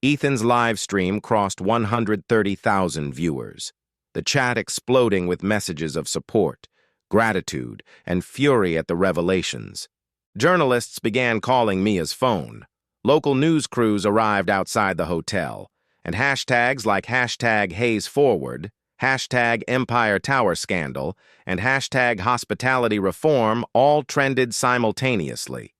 Ethan's live stream crossed 130,000 viewers, the chat exploding with messages of support, gratitude, and fury at the revelations. Journalists began calling Mia's phone. Local news crews arrived outside the hotel, and hashtags like hashtag Hayes Forward, hashtag Empire Tower Scandal, and hashtag Hospitality Reform all trended simultaneously.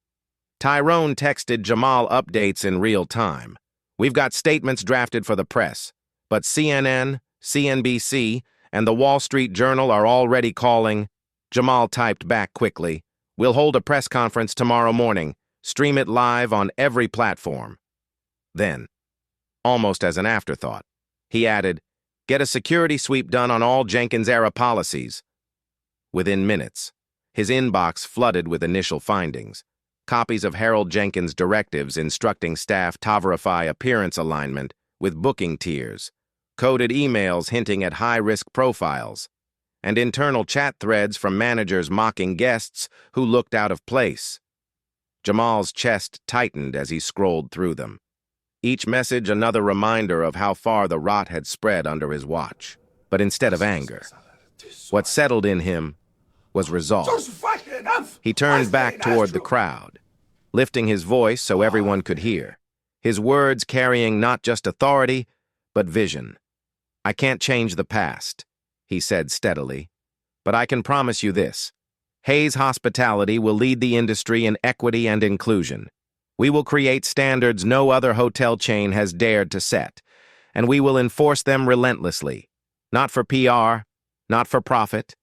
Tyrone texted Jamal updates in real time. We've got statements drafted for the press, but CNN, CNBC, and the Wall Street Journal are already calling. Jamal typed back quickly. We'll hold a press conference tomorrow morning. Stream it live on every platform. Then, almost as an afterthought, he added, get a security sweep done on all Jenkins-era policies. Within minutes, his inbox flooded with initial findings. copies of Harold Jenkins' directives instructing staff to verify appearance alignment with booking tiers, coded emails hinting at high-risk profiles, and internal chat threads from managers mocking guests who looked out of place. Jamal's chest tightened as he scrolled through them. Each message another reminder of how far the rot had spread under his watch. But instead of anger, what settled in him was resolve. He turned back toward the crowd, lifting his voice so everyone could hear, his words carrying not just authority, but vision. "I can't change the past," he said steadily, "but I can promise you this. Hayes Hospitality will lead the industry in equity and inclusion. We will create standards no other hotel chain has dared to set, and we will enforce them relentlessly, not for PR, not for profit,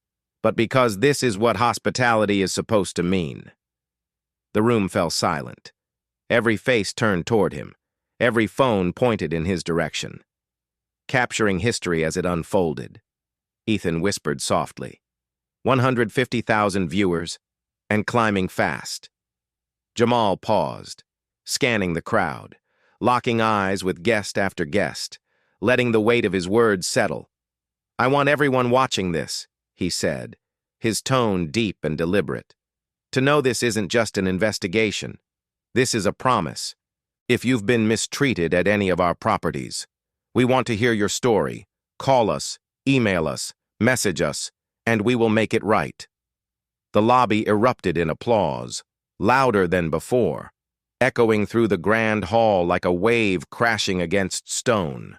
but because this is what hospitality is supposed to mean." The room fell silent. Every face turned toward him, every phone pointed in his direction. Capturing history as it unfolded, Ethan whispered softly, 150,000 viewers, and climbing fast. Jamal paused, scanning the crowd, locking eyes with guest after guest, letting the weight of his words settle. "I want everyone watching this," he said, his tone deep and deliberate, "to know this isn't just an investigation. This is a promise. If you've been mistreated at any of our properties, we want to hear your story. Call us, email us, message us, and we will make it right." The lobby erupted in applause, louder than before, echoing through the grand hall like a wave crashing against stone.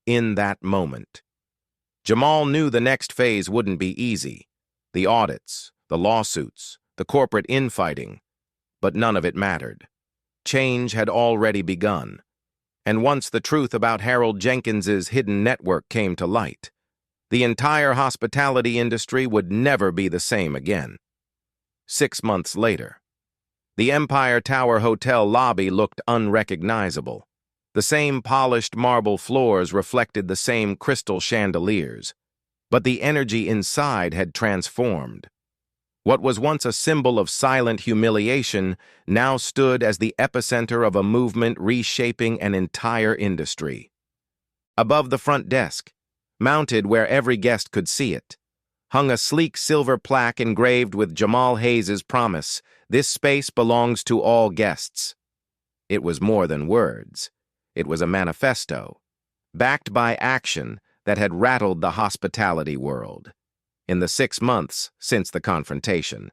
In that moment, Jamal knew the next phase wouldn't be easy. The audits, the lawsuits, the corporate infighting, but none of it mattered. Change had already begun. And once the truth about Harold Jenkins's hidden network came to light, the entire hospitality industry would never be the same again. 6 months later, the Empire Tower Hotel lobby looked unrecognizable. The same polished marble floors reflected the same crystal chandeliers, but the energy inside had transformed. What was once a symbol of silent humiliation now stood as the epicenter of a movement reshaping an entire industry. Above the front desk, mounted where every guest could see it, hung a sleek silver plaque engraved with Jamal Hayes's promise, "This space belongs to all guests." It was more than words. It was a manifesto, backed by action that had rattled the hospitality world. In the 6 months since the confrontation,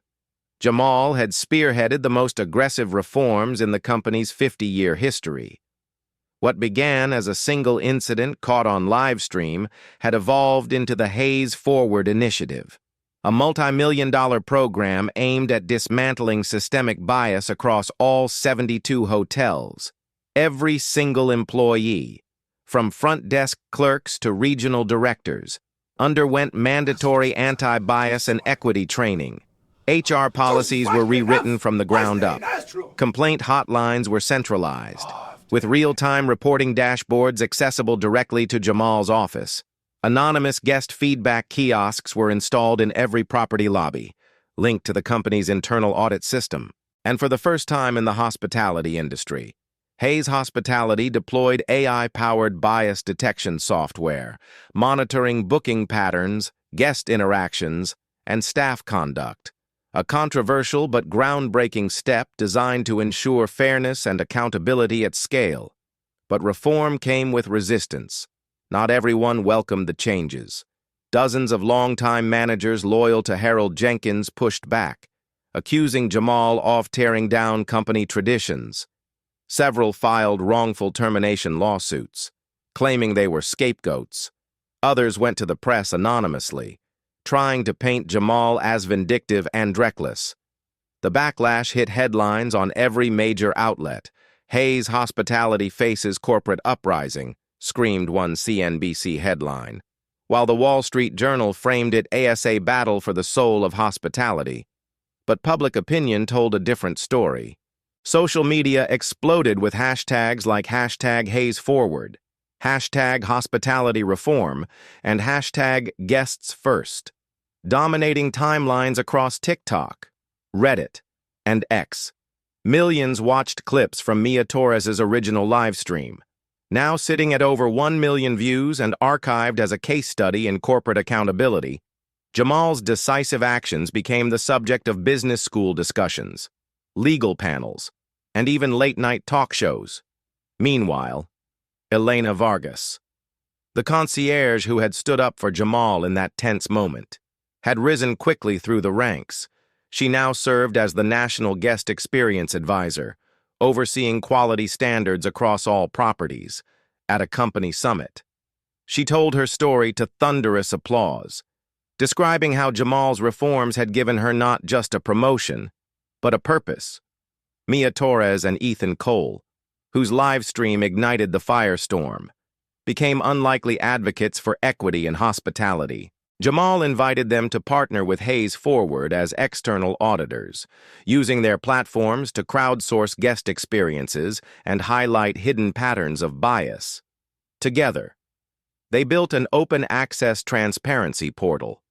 Jamal had spearheaded the most aggressive reforms in the company's 50-year history. What began as a single incident caught on livestream had evolved into the Hayes Forward Initiative, a multi-million-dollar program aimed at dismantling systemic bias across all 72 hotels. Every single employee, from front desk clerks to regional directors, underwent mandatory anti-bias and equity training. HR policies were rewritten from the ground up. Complaint hotlines were centralized, with real-time reporting dashboards accessible directly to Jamal's office. Anonymous guest feedback kiosks were installed in every property lobby, linked to the company's internal audit system. And for the first time in the hospitality industry, Hayes Hospitality deployed AI-powered bias detection software, monitoring booking patterns, guest interactions, and staff conduct. A controversial but groundbreaking step designed to ensure fairness and accountability at scale. But reform came with resistance. Not everyone welcomed the changes. Dozens of longtime managers loyal to Harold Jenkins pushed back, accusing Jamal of tearing down company traditions. Several filed wrongful termination lawsuits, claiming they were scapegoats. Others went to the press anonymously, trying to paint Jamal as vindictive and reckless. The backlash hit headlines on every major outlet. "Hayes Hospitality faces corporate uprising," screamed one CNBC headline, while the Wall Street Journal framed it as a battle for the soul of hospitality. But public opinion told a different story. Social media exploded with hashtags like #HayesForward, #HospitalityReform, and #GuestsFirst, dominating timelines across TikTok, Reddit, and X. Millions watched clips from Mia Torres's original livestream, now sitting at over 1 million views and archived as a case study in corporate accountability. Jamal's decisive actions became the subject of business school discussions, legal panels, and even late-night talk shows. Meanwhile, Elena Vargas, the concierge who had stood up for Jamal in that tense moment, had risen quickly through the ranks. She now served as the National Guest Experience Advisor, overseeing quality standards across all properties, at a company summit. She told her story to thunderous applause, describing how Jamal's reforms had given her not just a promotion, but a purpose. Mia Torres and Ethan Cole, whose live stream ignited the firestorm, became unlikely advocates for equity and hospitality. Jamal invited them to partner with Hayes Forward as external auditors, using their platforms to crowdsource guest experiences and highlight hidden patterns of bias. Together, they built an open-access transparency portal,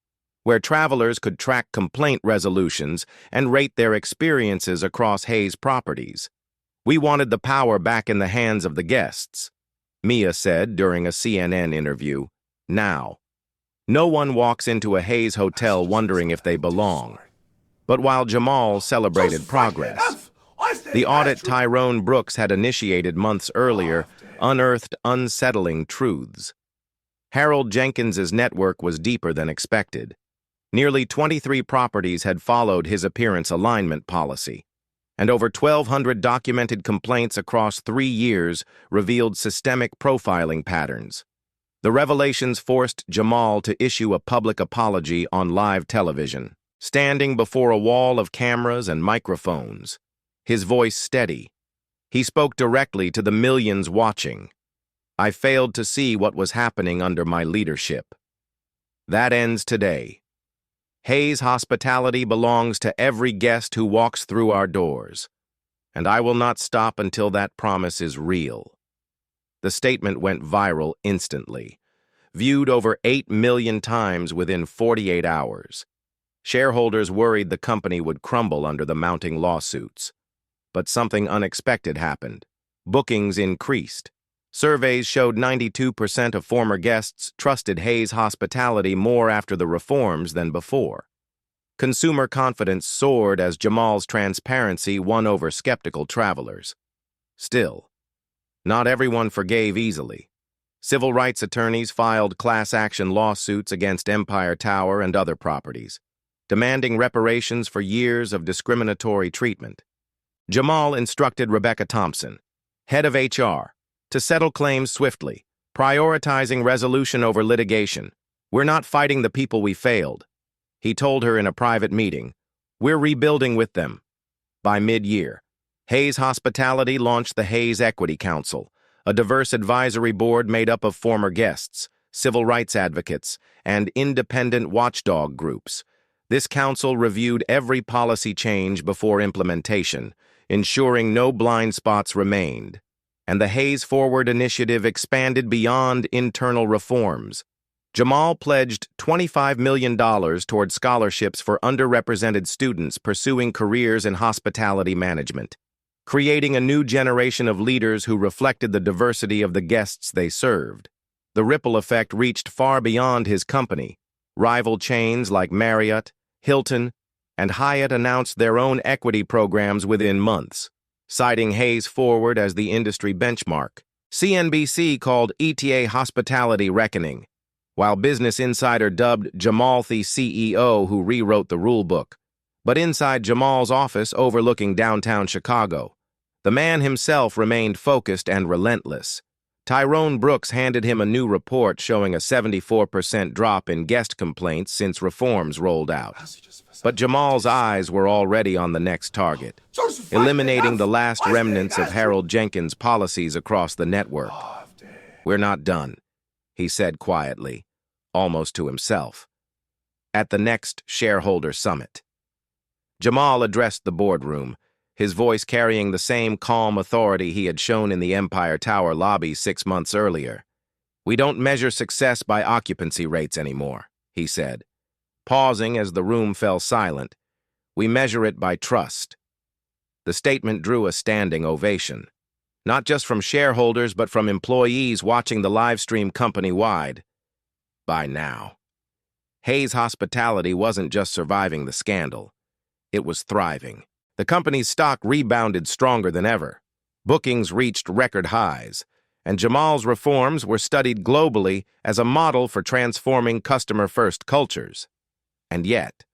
where travelers could track complaint resolutions and rate their experiences across Hayes properties. "We wanted the power back in the hands of the guests," Mia said during a CNN interview. "Now, no one walks into a Hayes hotel wondering if they belong." But while Jamal celebrated progress, the audit Tyrone Brooks had initiated months earlier unearthed unsettling truths. Harold Jenkins's network was deeper than expected. Nearly 23 properties had followed his appearance alignment policy, and over 1,200 documented complaints across 3 years revealed systemic profiling patterns. The revelations forced Jamal to issue a public apology on live television, standing before a wall of cameras and microphones, his voice steady. He spoke directly to the millions watching. "I failed to see what was happening under my leadership." That ends today. Hayes hospitality belongs to every guest who walks through our doors, and I will not stop until that promise is real. The statement went viral instantly, viewed over 8 million times within 48 hours. Shareholders worried the company would crumble under the mounting lawsuits. But something unexpected happened. Bookings increased. Surveys showed 92% of former guests trusted Hayes hospitality more after the reforms than before. Consumer confidence soared as Jamal's transparency won over skeptical travelers. Still, not everyone forgave easily. Civil rights attorneys filed class action lawsuits against Empire Tower and other properties, demanding reparations for years of discriminatory treatment. Jamal instructed Rebecca Thompson, head of HR, to settle claims swiftly, prioritizing resolution over litigation. "We're not fighting the people we failed," he told her in a private meeting. "We're rebuilding with them." By mid-year, Hayes Hospitality launched the Hayes Equity Council, a diverse advisory board made up of former guests, civil rights advocates, and independent watchdog groups. This council reviewed every policy change before implementation, ensuring no blind spots remained. And the Hayes Forward initiative expanded beyond internal reforms. Jamal pledged $25 million toward scholarships for underrepresented students pursuing careers in hospitality management, creating a new generation of leaders who reflected the diversity of the guests they served. The ripple effect reached far beyond his company. Rival chains like Marriott, Hilton, and Hyatt announced their own equity programs within months, citing Hayes Forward as the industry benchmark. CNBC called ETA Hospitality Reckoning, while Business Insider dubbed Jamal the CEO who rewrote the rulebook. But inside Jamal's office overlooking downtown Chicago, the man himself remained focused and relentless. Tyrone Brooks handed him a new report showing a 74% drop in guest complaints since reforms rolled out. But Jamal's eyes were already on the next target, eliminating the last remnants of Harold Jenkins' policies across the network. "We're not done," he said quietly, almost to himself. At the next shareholder summit, Jamal addressed the boardroom, his voice carrying the same calm authority he had shown in the Empire Tower lobby 6 months earlier. "We don't measure success by occupancy rates anymore," he said, pausing as the room fell silent. "We measure it by trust." The statement drew a standing ovation, not just from shareholders but from employees watching the live stream company-wide. By now, Hayes Hospitality wasn't just surviving the scandal, it was thriving. The company's stock rebounded stronger than ever. Bookings reached record highs, and Jamal's reforms were studied globally as a model for transforming customer-first cultures. And yet,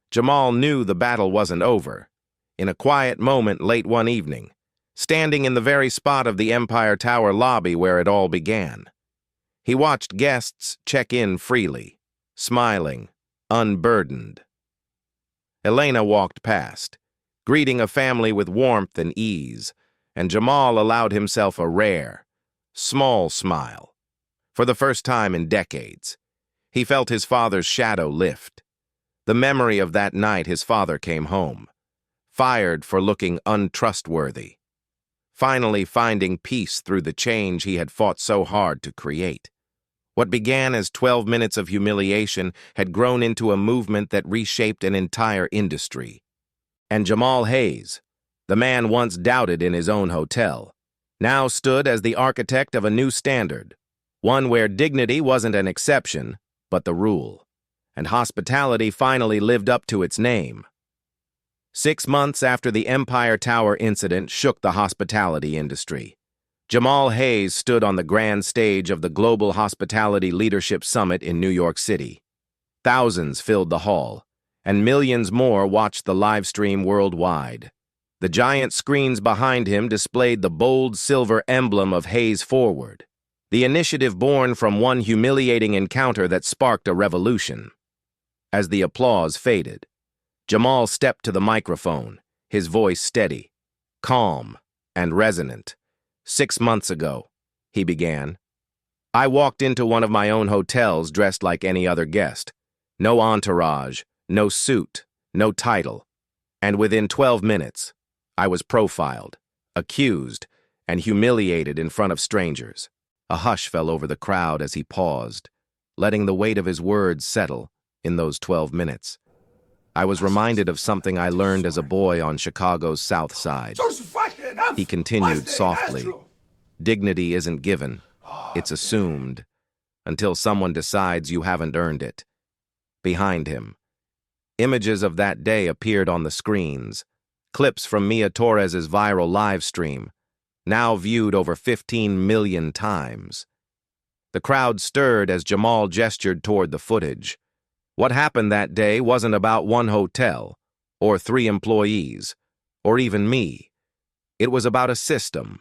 Jamal knew the battle wasn't over. In a quiet moment late one evening, standing in the very spot of the Empire Tower lobby where it all began, he watched guests check in freely, smiling, unburdened. Elena walked past, greeting a family with warmth and ease, and Jamal allowed himself a rare, small smile. For the first time in decades, he felt his father's shadow lift. The memory of that night his father came home, fired for looking untrustworthy, finally finding peace through the change he had fought so hard to create. What began as 12 minutes of humiliation had grown into a movement that reshaped an entire industry. And Jamal Hayes, the man once doubted in his own hotel, now stood as the architect of a new standard, one where dignity wasn't an exception, but the rule, and hospitality finally lived up to its name. 6 months after the Empire Tower incident shook the hospitality industry, Jamal Hayes stood on the grand stage of the Global Hospitality Leadership Summit in New York City. Thousands filled the hall, and millions more watched the live stream worldwide. The giant screens behind him displayed the bold silver emblem of Hayes Forward, the initiative born from one humiliating encounter that sparked a revolution. As the applause faded, Jamal stepped to the microphone, his voice steady, calm, and resonant. 6 months ago, he began, I walked into one of my own hotels dressed like any other guest. No entourage, no suit, no title. And within 12 minutes, I was profiled, accused, and humiliated in front of strangers. A hush fell over the crowd as he paused, letting the weight of his words settle in those 12 minutes. I was reminded of something I learned as a boy on Chicago's South Side. He continued softly. Dignity isn't given, it's assumed, until someone decides you haven't earned it. Behind him, images of that day appeared on the screens, clips from Mia Torres's viral live stream, now viewed over 15 million times. The crowd stirred as Jamal gestured toward the footage. What happened that day wasn't about one hotel, or 3 employees, or even me. It was about a system,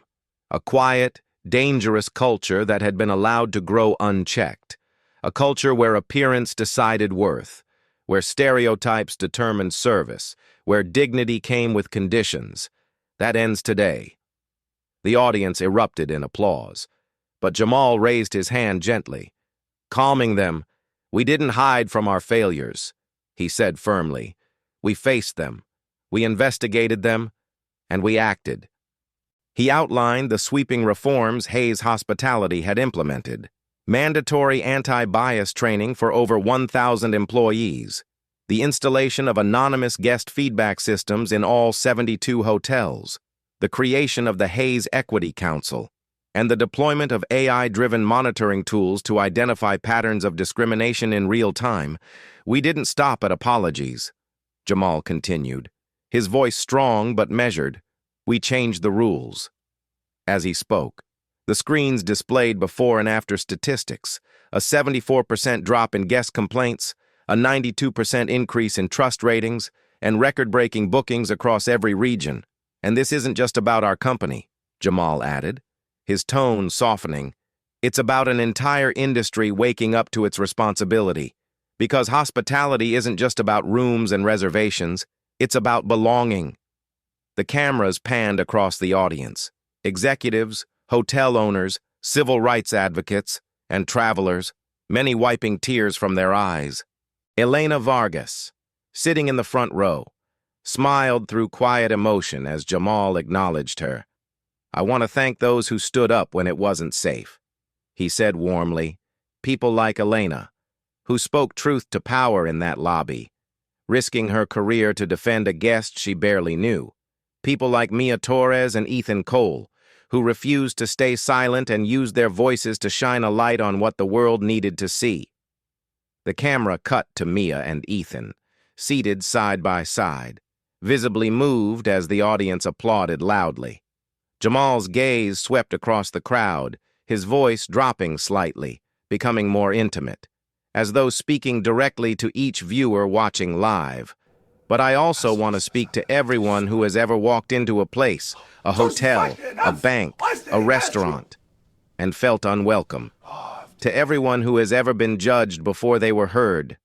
a quiet, dangerous culture that had been allowed to grow unchecked, a culture where appearance decided worth, where stereotypes determined service, where dignity came with conditions. That ends today. The audience erupted in applause, but Jamal raised his hand gently, calming them. We didn't hide from our failures, he said firmly. We faced them, we investigated them, and we acted. He outlined the sweeping reforms Hayes Hospitality had implemented. Mandatory anti-bias training for over 1,000 employees, the installation of anonymous guest feedback systems in all 72 hotels, the creation of the Hayes Equity Council, and the deployment of AI-driven monitoring tools to identify patterns of discrimination in real time. We didn't stop at apologies, Jamal continued, his voice strong but measured. We changed the rules. As he spoke, the screens displayed before and after statistics, a 74% drop in guest complaints, a 92% increase in trust ratings, and record-breaking bookings across every region. And this isn't just about our company, Jamal added, his tone softening. It's about an entire industry waking up to its responsibility. Because hospitality isn't just about rooms and reservations, it's about belonging. The cameras panned across the audience. Executives, hotel owners, civil rights advocates, and travelers, many wiping tears from their eyes. Elena Vargas, sitting in the front row, smiled through quiet emotion as Jamal acknowledged her. I want to thank those who stood up when it wasn't safe, he said warmly. People like Elena, who spoke truth to power in that lobby, risking her career to defend a guest she barely knew. People like Mia Torres and Ethan Cole, who refused to stay silent and used their voices to shine a light on what the world needed to see. The camera cut to Mia and Ethan, seated side by side, visibly moved as the audience applauded loudly. Jamal's gaze swept across the crowd, his voice dropping slightly, becoming more intimate, as though speaking directly to each viewer watching live. But I also want to speak to everyone who has ever walked into a place, a hotel, a bank, a restaurant, and felt unwelcome. To everyone who has ever been judged before they were heard.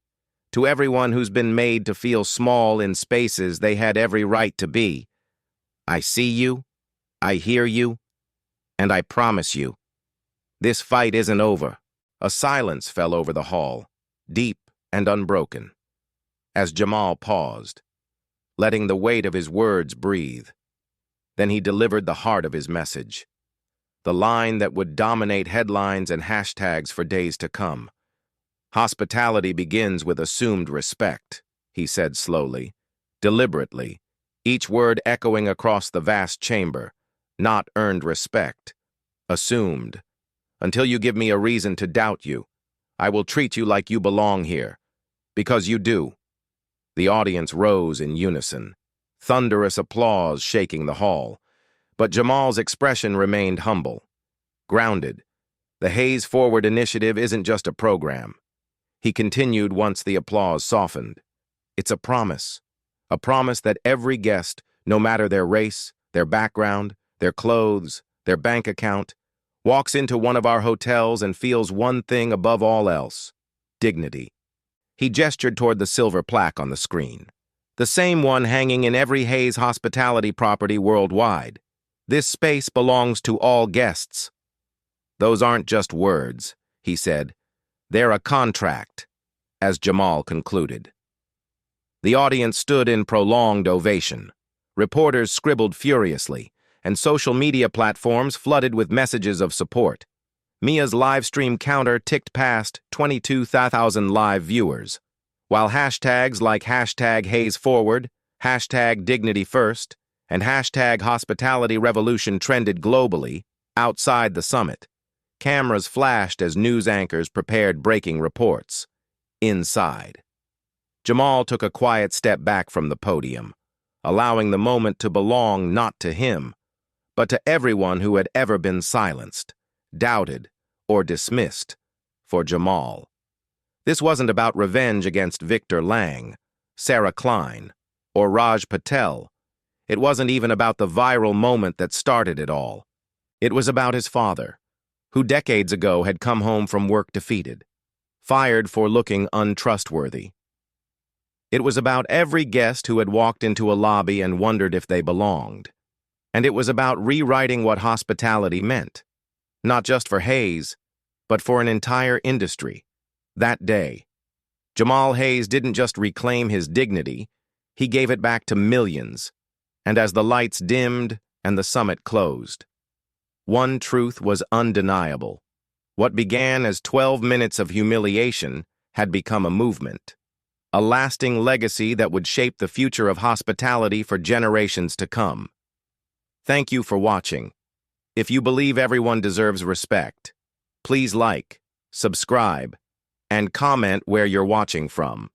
To everyone who's been made to feel small in spaces they had every right to be. I see you, I hear you, and I promise you, this fight isn't over. A silence fell over the hall, deep and unbroken, as Jamal paused, letting the weight of his words breathe. Then he delivered the heart of his message, the line that would dominate headlines and hashtags for days to come. Hospitality begins with assumed respect, he said slowly, deliberately, each word echoing across the vast chamber. Not earned respect, assumed. Until you give me a reason to doubt you, I will treat you like you belong here, because you do. The audience rose in unison, thunderous applause shaking the hall, but Jamal's expression remained humble, grounded. The Hayes Forward Initiative isn't just a program. He continued once the applause softened. It's a promise that every guest, no matter their race, their background, their clothes, their bank account, walks into one of our hotels and feels one thing above all else: dignity. He gestured toward the silver plaque on the screen, the same one hanging in every Hayes hospitality property worldwide. This space belongs to all guests. Those aren't just words, he said. They're a contract, as Jamal concluded. The audience stood in prolonged ovation. Reporters scribbled furiously, and social media platforms flooded with messages of support. Mia's livestream counter ticked past 22,000 live viewers, while hashtags like #HayesForward, #DignityFirst, and #HospitalityRevolution trended globally, outside the summit. Cameras flashed as news anchors prepared breaking reports. Inside, Jamal took a quiet step back from the podium, allowing the moment to belong not to him, but to everyone who had ever been silenced, doubted, or dismissed. For Jamal, this wasn't about revenge against Victor Lang, Sarah Klein, or Raj Patel. It wasn't even about the viral moment that started it all. It was about his father, who decades ago had come home from work defeated, fired for looking untrustworthy. It was about every guest who had walked into a lobby and wondered if they belonged. And it was about rewriting what hospitality meant, not just for Hayes, but for an entire industry. That day, Jamal Hayes didn't just reclaim his dignity, he gave it back to millions. And as the lights dimmed and the summit closed, one truth was undeniable. What began as 12 minutes of humiliation had become a movement, a lasting legacy that would shape the future of hospitality for generations to come. Thank you for watching. If you believe everyone deserves respect, please like, subscribe, and comment where you're watching from.